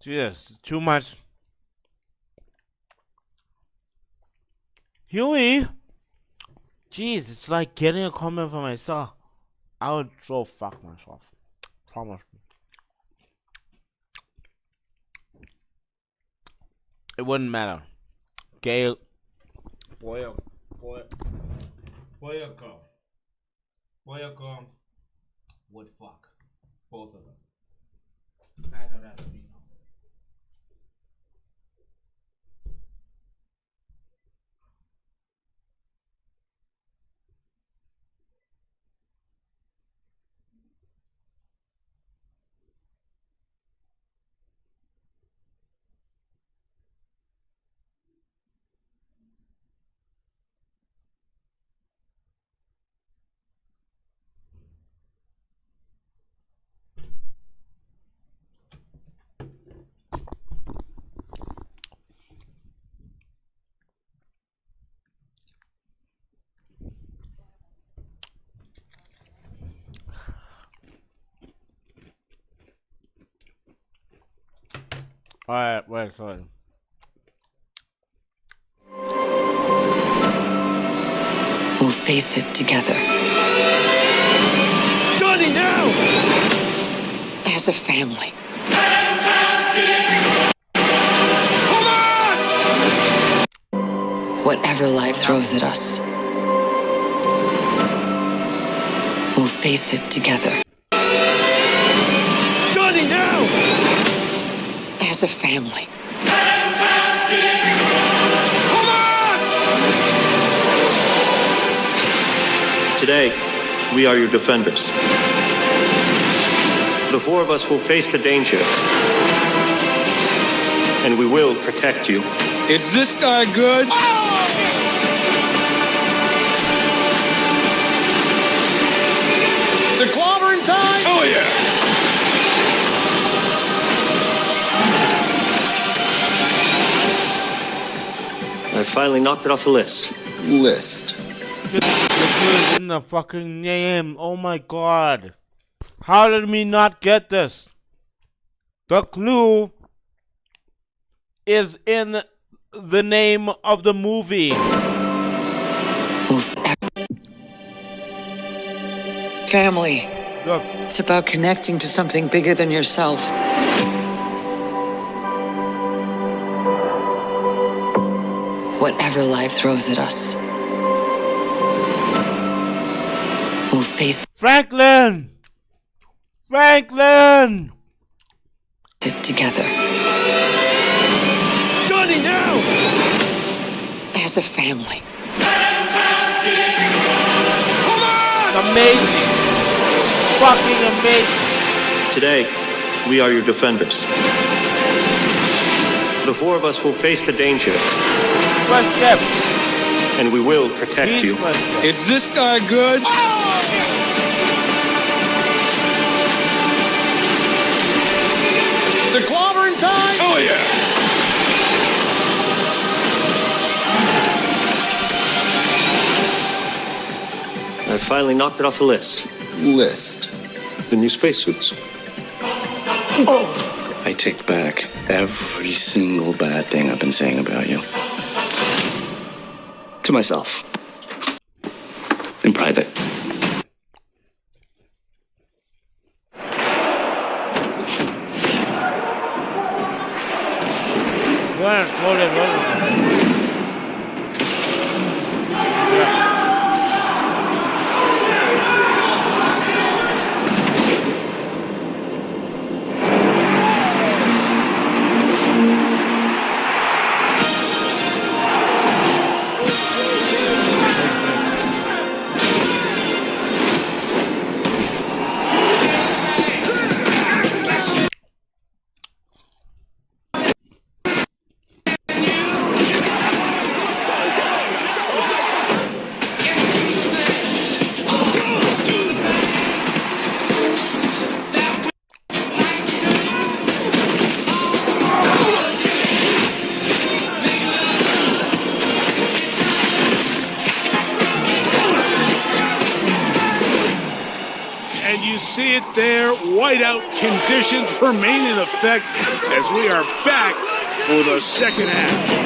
Jesus, too much. Huey! Jeez, it's like getting a comment for myself. I would so fuck myself. Promise me. It wouldn't matter. Gay. Boy or girl. Boy or girl would fuck. Both of them. I don't have to be. Alright, wait, sorry. We'll face it together. Johnny, now! As a family. Hold on! Whatever life throws at us, we'll face it together. Johnny, now! As a family. Hold on! Today, we are your defenders. The four of us will face the danger, and we will protect you. Is this guy good? The clobbering time? Oh, yeah! finally knocked it off the list. List. The clue is in the fucking name. Oh my god. How did we not get this? The clue is in the name of the movie. Family. Look, It's about connecting to something bigger than yourself. Whatever life throws at us, we'll face Franklin! Franklin! it together. Johnny, now! As a family. Amazing. Fucking amazing. Today, we are your defenders. The four of us will face the danger, First step. and we will protect Please, you. first step. Is this guy good? Is it clobbering time? Oh, yeah. I finally knocked it off the list. List. The new spacesuits. I take back every single bad thing I've been saying about you. To myself. In private. And you see it there, whiteout conditions remain in effect as we are back for the second half.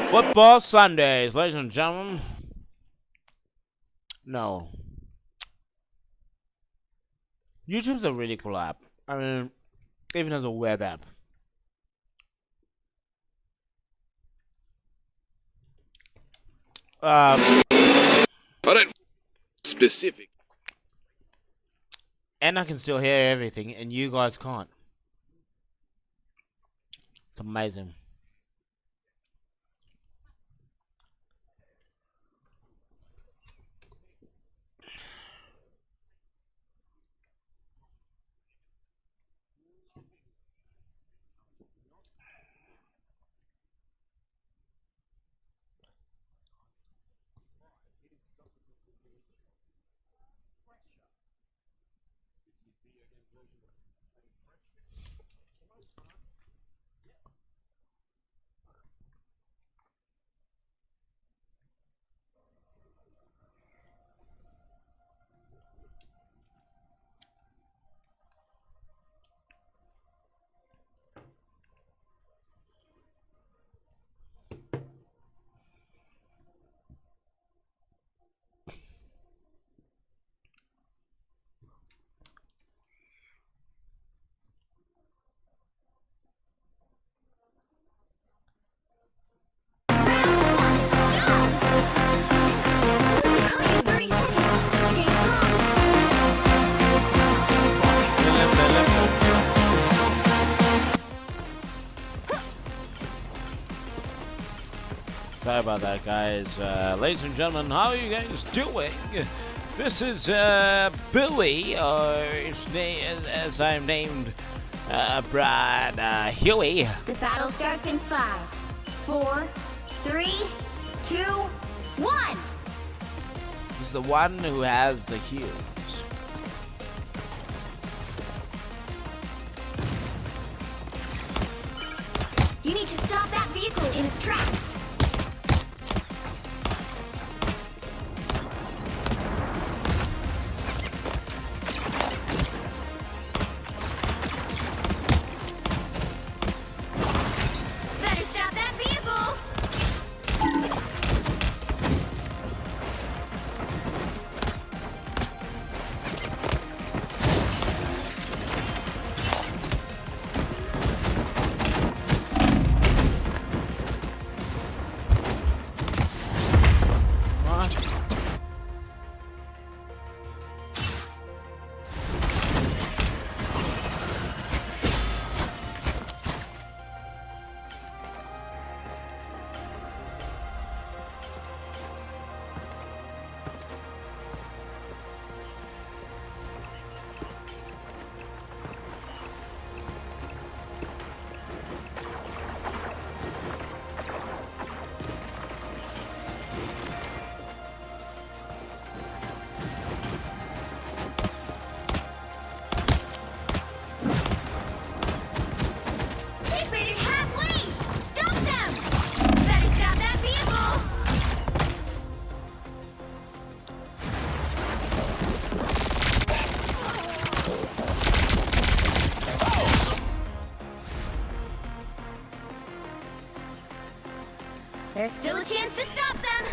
Football Sundays, ladies and gentlemen. No. YouTube's a really cool app. I mean, even as a web app. But it specific. And I can still hear everything, and you guys can't. It's amazing. about that, guys. Ladies and gentlemen, how are you guys doing? This is Billy, his name, as I'm named, Brad Huey. The battle starts in 5, 4, 3, 2, 1. He's the one who has the heels. You need to stop that vehicle in its tracks. Better stop that vehicle. They've made it halfway. Stop them. Better stop that vehicle. There's still a chance to stop them.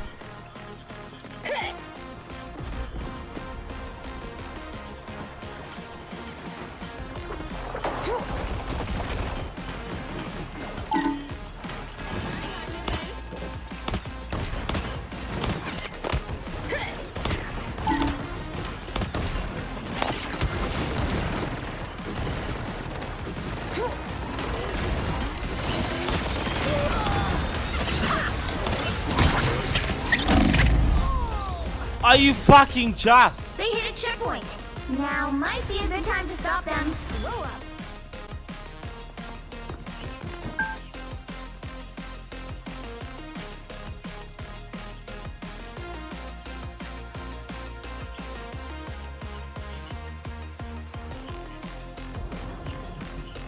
Are you fucking just? They hit a checkpoint. Now might be a good time to stop them. Roll up.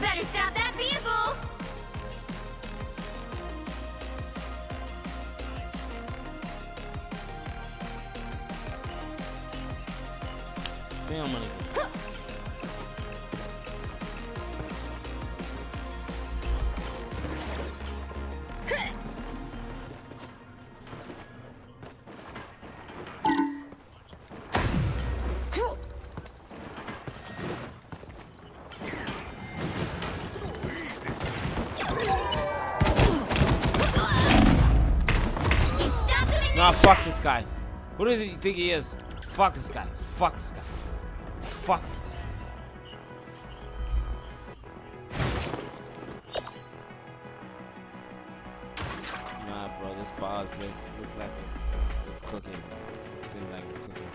Better stop that vehicle. I think I'm gonna. You stop them in Nah, their fuck tracks. this guy. Who does he think he is? Fuck this guy. Fuck this guy. Fuck this guy. Nah, bro, this bar's place looks like it's cooking. It seems like it's cooking.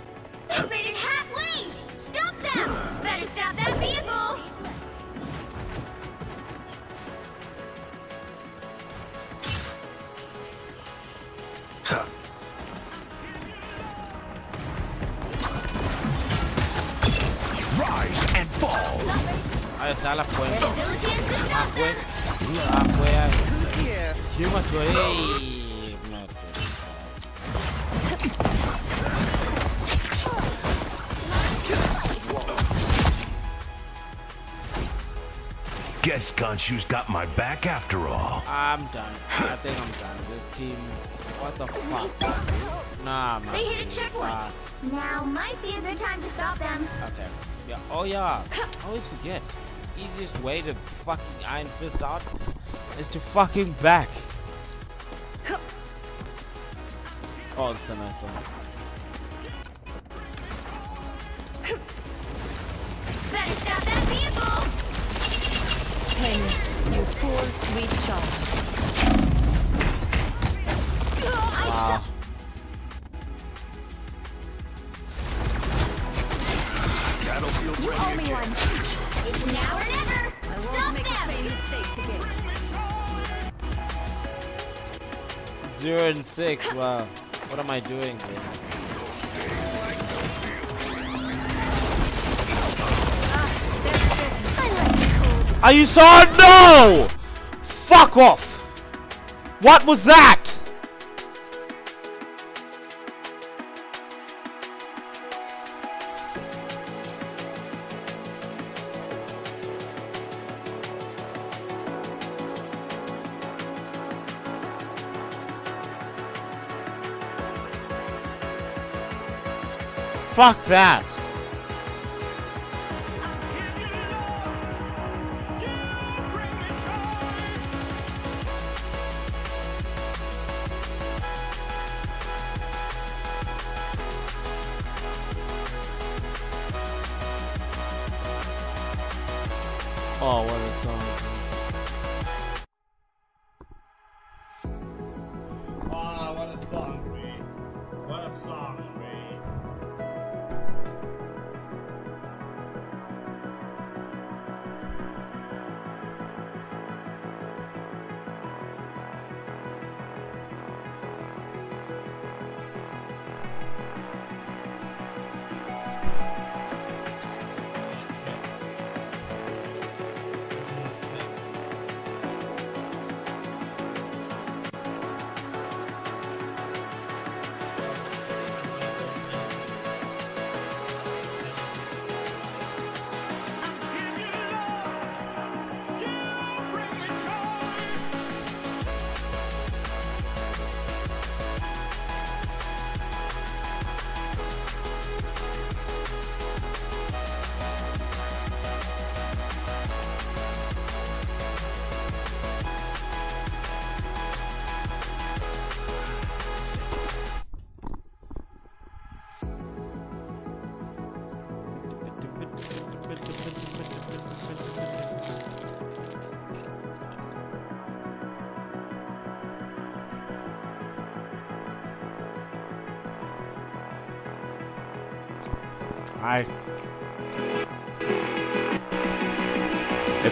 They've made it halfway. Stop them. Better stop that vehicle. Rise and fall. Ahí está la There's puerta. still a chance to stop Fue. them. Who's here? ¿Quién mató? ¡Ey! Guess Gonshu's got my back after all. I'm done. I think I'm done. This team. What the fuck? Nah, man. They hit a checkpoint. Now might be a good time to stop them. Okay. Yeah. Oh yeah. I always forget. Easiest way to fucking Iron Fist out is to fucking back. Oh, it's a nice one. Better stop that vehicle. Penny, you poor sweet child. Wow. You owe me one. It's now or never. I won't make the same mistakes again. 0 and 6. Wow. What am I doing here? Are you so no? Fuck off! What was that? Fuck that! Oh, what a song. Oh, what a song, Ray. What a song, Ray.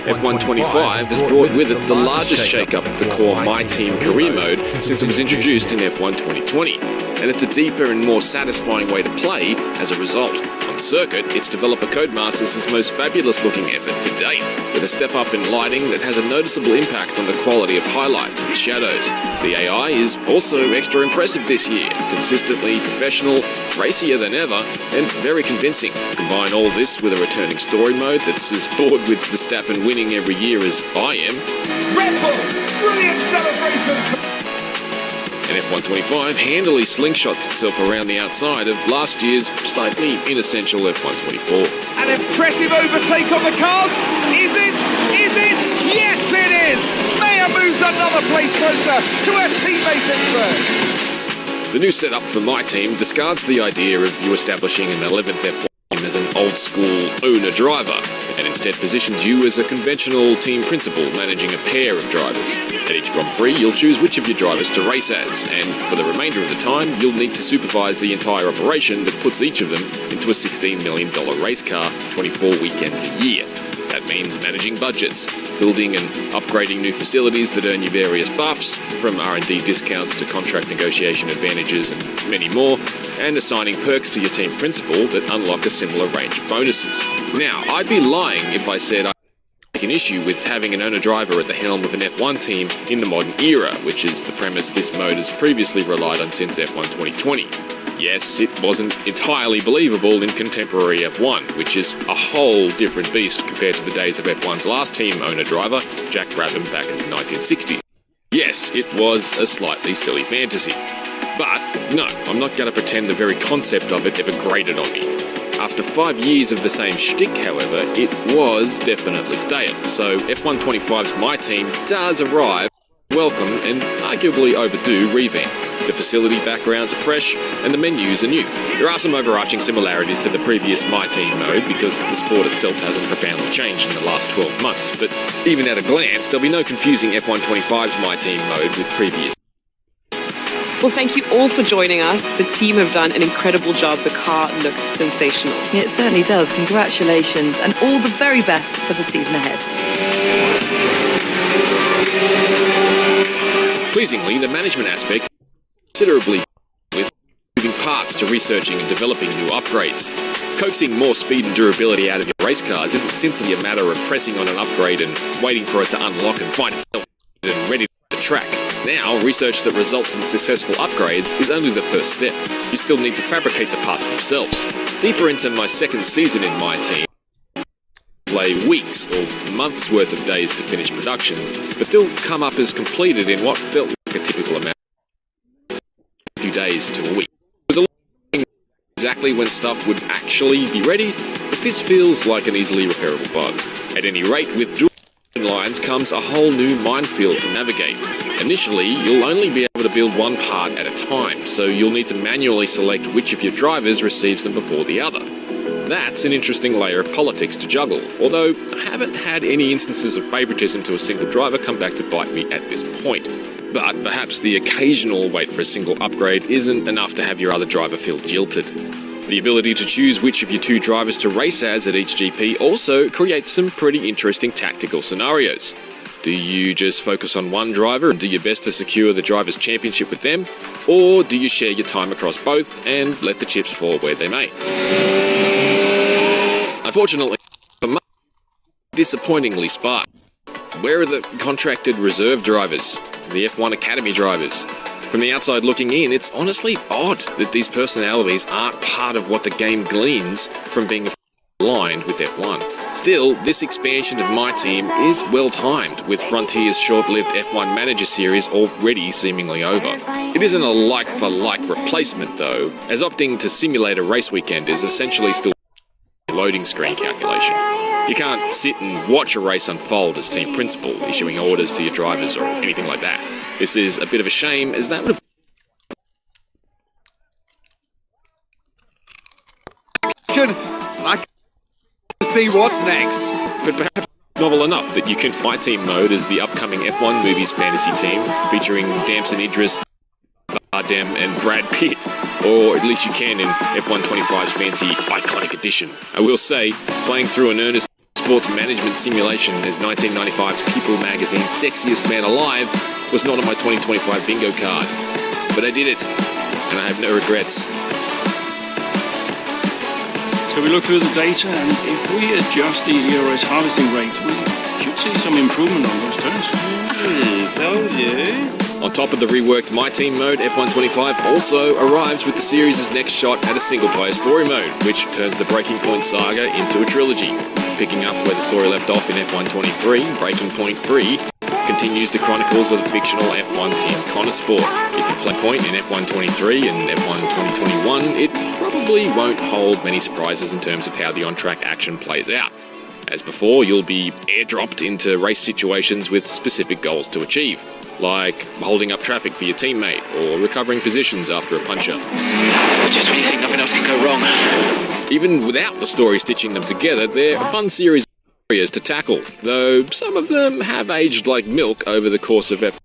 F125 has brought with it the largest shake-up of the core My Team career mode since it was introduced in F1 2020, and it's a deeper and more satisfying way to play as a result. On circuit, it's developer Codemasters' most fabulous-looking effort to date, with a step-up in lighting that has a noticeable impact on the quality of highlights and shadows. The AI is also extra impressive this year, consistently professional, racier than ever, and very convincing. Combine all this with a returning story mode that's as bored with Verstappen winning every year as I am. Red Bull, brilliant celebrations! And F125 handily slingshots itself around the outside of last year's slightly inessential F124. An impressive overtake on the cars. Is it? Is it? Yes, it is! Maya moves another place closer to her teammates in third. The new setup for My Team discards the idea of you establishing an 11th F1 team as an old-school owner-driver, and instead positions you as a conventional team principal managing a pair of drivers. At each Grand Prix, you'll choose which of your drivers to race as, and for the remainder of the time, you'll need to supervise the entire operation that puts each of them into a $16 million race car 24 weekends a year. That means managing budgets, building and upgrading new facilities that earn you various buffs, from R&D discounts to contract negotiation advantages and many more, and assigning perks to your team principal that unlock a similar range of bonuses. Now, I'd be lying if I said I take an issue with having an owner-driver at the helm of an F1 team in the modern era, which is the premise this mode has previously relied on since F1 2020. Yes, it wasn't entirely believable in contemporary F1, which is a whole different beast compared to the days of F1's last team owner-driver, Jack Brabham, back in the 1960s. Yes, it was a slightly silly fantasy. But, no, I'm not going to pretend the very concept of it ever grated on me. After 5 years of the same shtick, however, it was definitely stale, so F125's My Team does arrive, welcome and arguably overdue revamp. The facility backgrounds are fresh, and the menus are new. There are some overarching similarities to the previous My Team mode because the sport itself hasn't profoundly changed in the last 12 months, but even at a glance, there'll be no confusing F125's My Team mode with previous. Well, thank you all for joining us. The team have done an incredible job. The car looks sensational. It certainly does. Congratulations and all the very best for the season ahead. Pleasingly, the management aspect considerably with moving parts to researching and developing new upgrades. Coaxing more speed and durability out of your race cars isn't simply a matter of pressing on an upgrade and waiting for it to unlock and find itself and ready to track. Now, research that results in successful upgrades is only the first step. You still need to fabricate the parts themselves. Deeper into my second season in my team, play weeks or months worth of days to finish production, but still come up as completed in what felt like a typical amount of a few days to a week. It was a long exactly when stuff would actually be ready, but this feels like an easily repairable bug. At any rate, with dual lines comes a whole new minefield to navigate. Initially, you'll only be able to build one part at a time, so you'll need to manually select which of your drivers receives them before the other. That's an interesting layer of politics to juggle, although I haven't had any instances of favouritism to a single driver come back to bite me at this point. But perhaps the occasional wait for a single upgrade isn't enough to have your other driver feel jilted. The ability to choose which of your two drivers to race as at each GP also creates some pretty interesting tactical scenarios. Do you just focus on one driver and do your best to secure the driver's championship with them? Or do you share your time across both and let the chips fall where they may? Unfortunately, disappointingly sparse. Where are the contracted reserve drivers? The F1 Academy drivers? From the outside looking in, it's honestly odd that these personalities aren't part of what the game gleans from being aligned with F1. Still, this expansion of my team is well timed, with Frontier's short-lived F1 Manager series already seemingly over. It isn't a like-for-like replacement though, as opting to simulate a race weekend is essentially still a loading screen calculation. You can't sit and watch a race unfold as team principal, issuing orders to your drivers or anything like that. This is a bit of a shame, as that would have like to see what's next. but perhaps novel enough that you can my team mode as the upcoming F1 movies fantasy team, featuring Damson Idris, Bardem and Brad Pitt, or at least you can in F1 25's fancy iconic edition. I will say, playing through an earnest sports management simulation as 1995's People magazine's Sexiest Man Alive was not on my 2025 bingo card. But I did it, and I have no regrets. So we look through the data, and if we adjust the ERS harvesting rate, we should see some improvement on those turns. Told you. On top of the reworked My Team mode, F1 25 also arrives with the series' next shot at a single-player story mode, which turns the Breaking Point saga into a trilogy. Picking up where the story left off in F1 23, Breaking Point 3 continues the chronicles of the fictional F1 team Connor Sport. If you flag point in F1 23 and F1 2021, it probably won't hold many surprises in terms of how the on-track action plays out. As before, you'll be airdropped into race situations with specific goals to achieve, like holding up traffic for your teammate or recovering positions after a punch-up. Just when you think nothing else can go wrong. Even without the story stitching them together, they're a fun series of areas to tackle, though some of them have aged like milk over the course of F1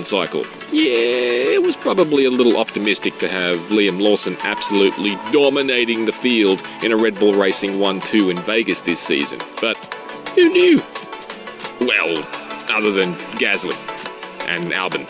cycle. Yeah, it was probably a little optimistic to have Liam Lawson absolutely dominating the field in a Red Bull Racing 1-2 in Vegas this season, but who knew? Well, other than Gasly and Albon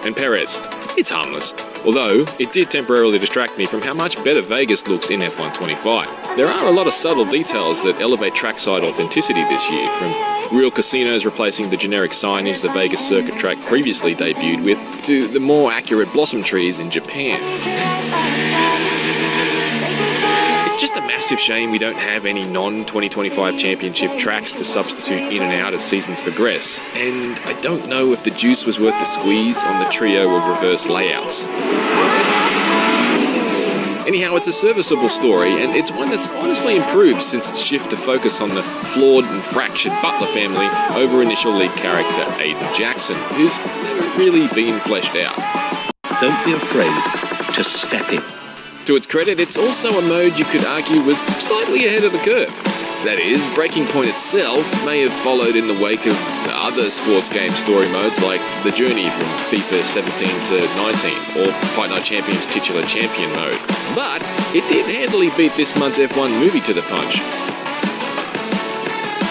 and Perez. It's harmless, although it did temporarily distract me from how much better Vegas looks in F1 25. There are a lot of subtle details that elevate trackside authenticity this year, from real casinos replacing the generic signage the Vegas circuit track previously debuted with, to the more accurate blossom trees in Japan. It's just a massive shame we don't have any non-2025 championship tracks to substitute in and out as seasons progress, and I don't know if the juice was worth the squeeze on the trio of reverse layouts. Anyhow, it's a serviceable story, and it's one that's honestly improved since its shift to focus on the flawed and fractured Butler family over initial lead character Aiden Jackson, who's never really been fleshed out. Don't be afraid to step in. To its credit, it's also a mode you could argue was slightly ahead of the curve. That is, Breaking Point itself may have followed in the wake of other sports game story modes like The Journey from FIFA 17 to 19 or Fight Night Champions Titular Champion mode. But it did handily beat this month's F1 movie to the punch.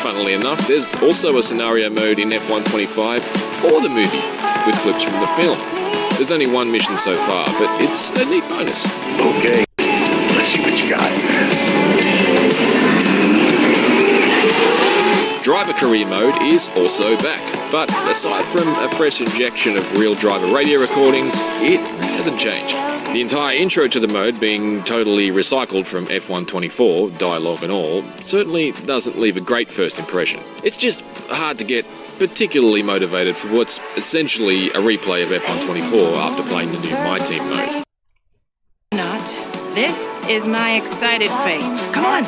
Funnily enough, there's also a scenario mode in F1 25 for the movie, with clips from the film. There's only one mission so far, but it's a neat bonus. Okay, let's see what you got. Driver career mode is also back, but aside from a fresh injection of real driver radio recordings, it hasn't changed. The entire intro to the mode being totally recycled from F1 24, dialogue and all, certainly doesn't leave a great first impression. It's just hard to get particularly motivated for what's essentially a replay of F1 24 after playing the new My Team mode. Not. This is my excited face. Come on!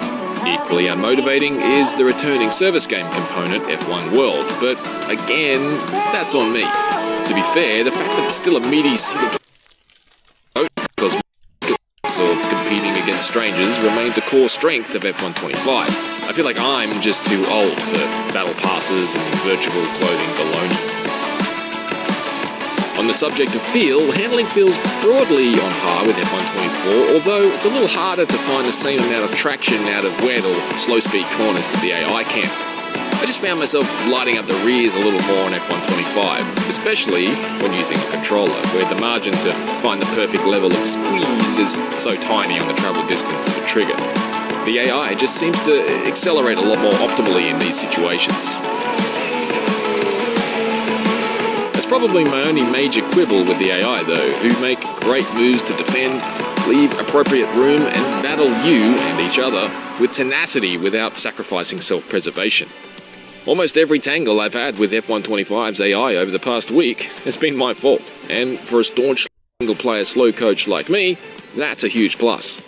Equally unmotivating is the returning service game component, F1 World, but again, that's on me. To be fair, the fact that it's still a meaty single because or competing against strangers remains a core strength of F1 25. I feel like I'm just too old for battle passes and virtual clothing baloney. On the subject of feel, handling feels broadly on par with F1 24, although it's a little harder to find the same amount of traction out of wet or slow-speed corners that the AI can. I just found myself lighting up the rears a little more on F1 25, especially when using a controller, where the margin to find the perfect level of squeeze is so tiny on the travel distance of a trigger. The AI just seems to accelerate a lot more optimally in these situations. That's probably my only major quibble with the AI though, who make great moves to defend, leave appropriate room and battle you and each other with tenacity without sacrificing self-preservation. Almost every tangle I've had with F125's AI over the past week has been my fault, and for a staunch single-player slow coach like me, that's a huge plus.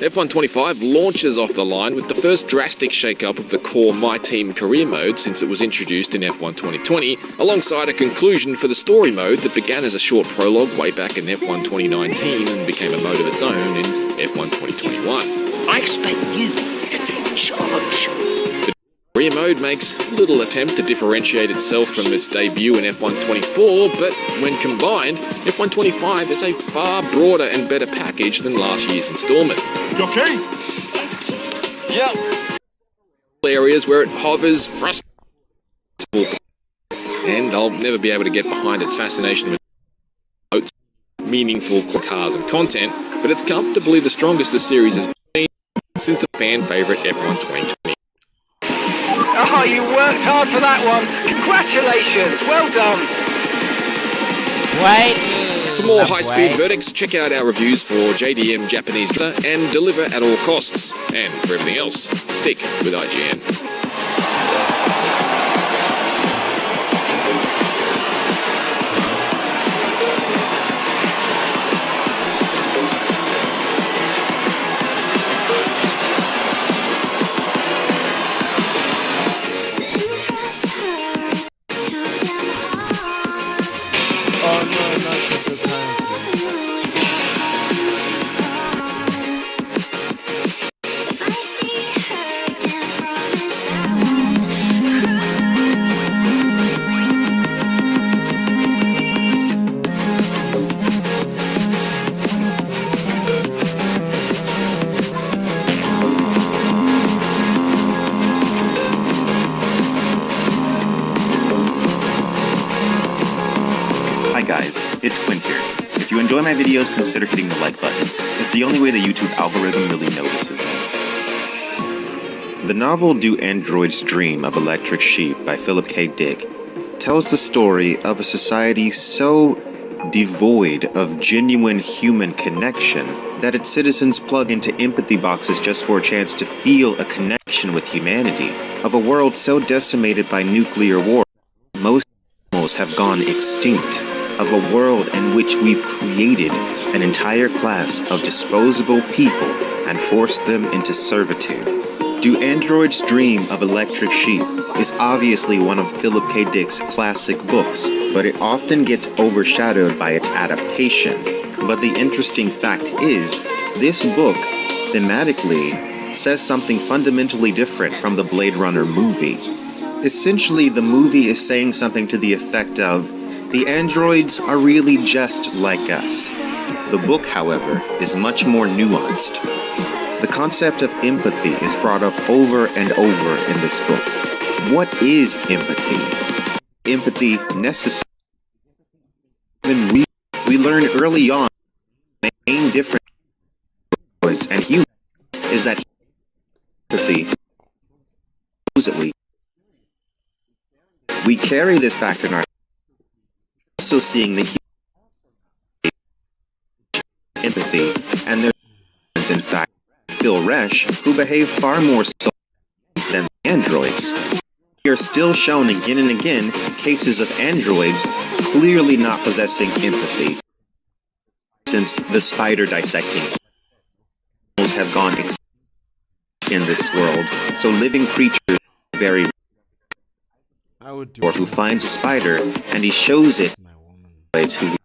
F1 25 launches off the line with the first drastic shake-up of the core My Team career mode since it was introduced in F1 2020, alongside a conclusion for the story mode that began as a short prologue way back in F1 2019 and became a mode of its own in F1 2021. I expect you to take charge. The career mode makes little attempt to differentiate itself from its debut in F1 24, but when combined, F1 25 is a far broader and better package than last year's installment. You okay? Yep. Areas where it hovers frustrating, and I'll never be able to get behind its fascination with meaningful cars and content, but it's comfortably the strongest the series has been since the fan favourite F1 2020. Oh, you worked hard for that one. Congratulations. Well done. For more high-speed verdicts, check out our reviews for JDM Japanese and deliver at all costs. And for everything else, stick with IGN. It's Quint here. If you enjoy my videos, consider hitting the like button. It's the only way the YouTube algorithm really notices them. The novel Do Androids Dream of Electric Sheep by Philip K. Dick tells the story of a society so devoid of genuine human connection that its citizens plug into empathy boxes just for a chance to feel a connection with humanity, of a world so decimated by nuclear war most animals have gone extinct, of a world in which we've created an entire class of disposable people and forced them into servitude. Do Androids Dream of Electric Sheep is obviously one of Philip K. Dick's classic books, but it often gets overshadowed by its adaptation. But the interesting fact is, this book, thematically, says something fundamentally different from the Blade Runner movie. Essentially, the movie is saying something to the effect of, the androids are really just like us. The book, however, is much more nuanced. The concept of empathy is brought up over and over in this book. What is empathy? Empathy necessary? We learn early on the main difference between androids and humans is that empathy supposedly we carry this fact in our also seeing the empathy and there's in fact Phil Resch who behave far more so than androids. We are still shown again and again cases of androids clearly not possessing empathy. Since the spider dissecting have gone extinct in this world, so living creatures are very or who finds a spider and he shows it who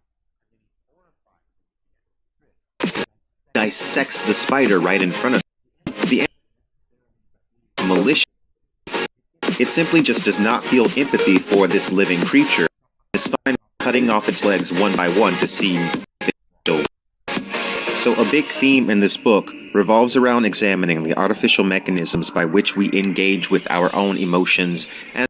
dissects the spider right in front of the malicious. It simply just does not feel empathy for this living creature. It's fine cutting off its legs one by one to see if it. So a big theme in this book revolves around examining the artificial mechanisms by which we engage with our own emotions and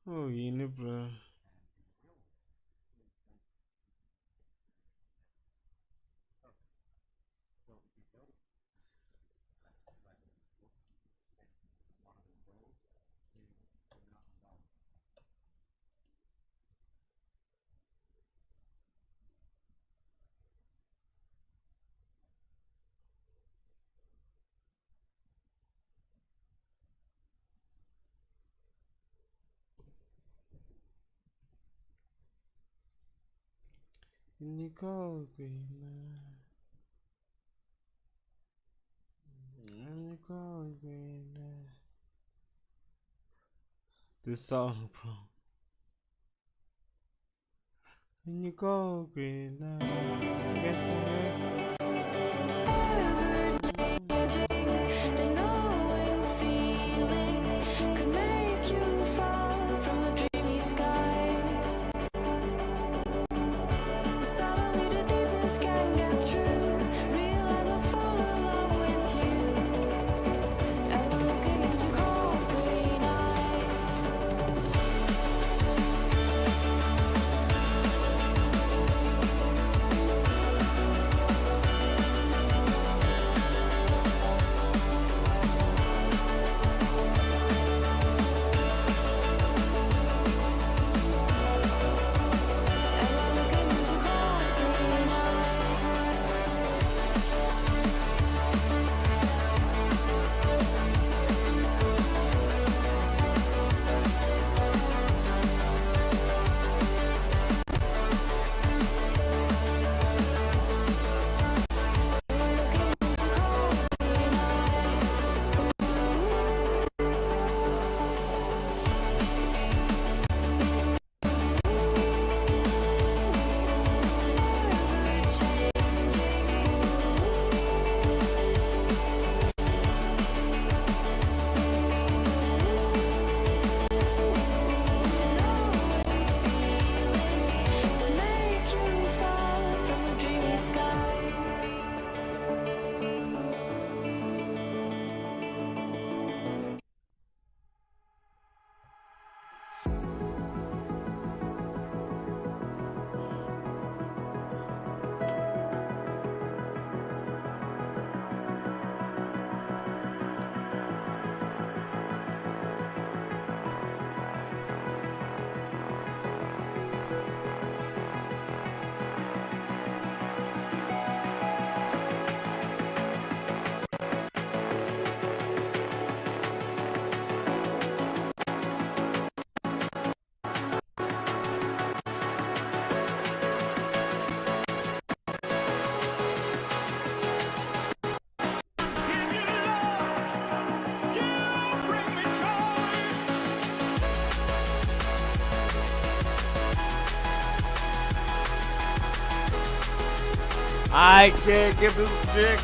Oh, ini bro. Ini kau kena. Ini kau kena. This song, bro. Ini kau kena. Guess what? I can't give this trick.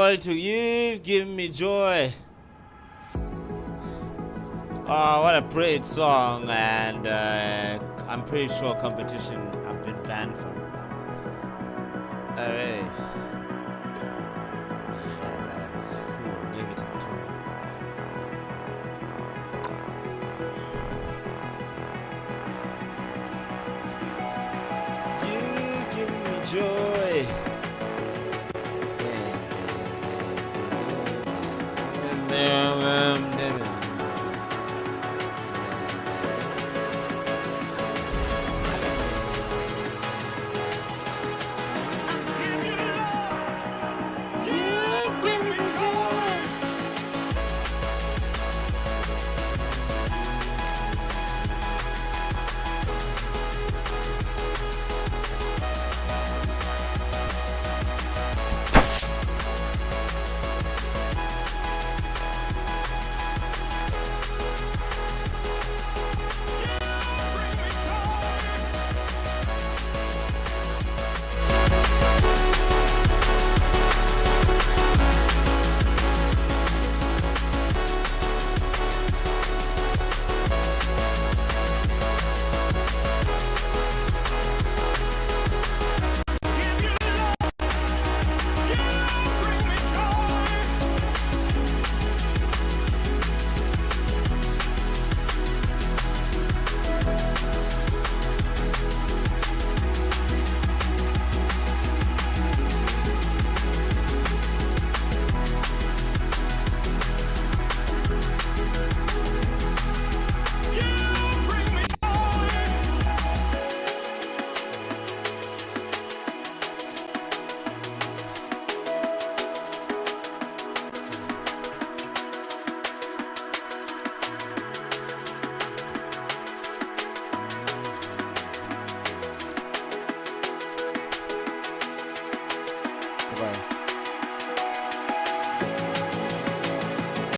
going to You've Given Me Joy. Oh, what a great song, and I'm pretty sure competition I've been banned from. Alright. Give it a 2. You've given me joy.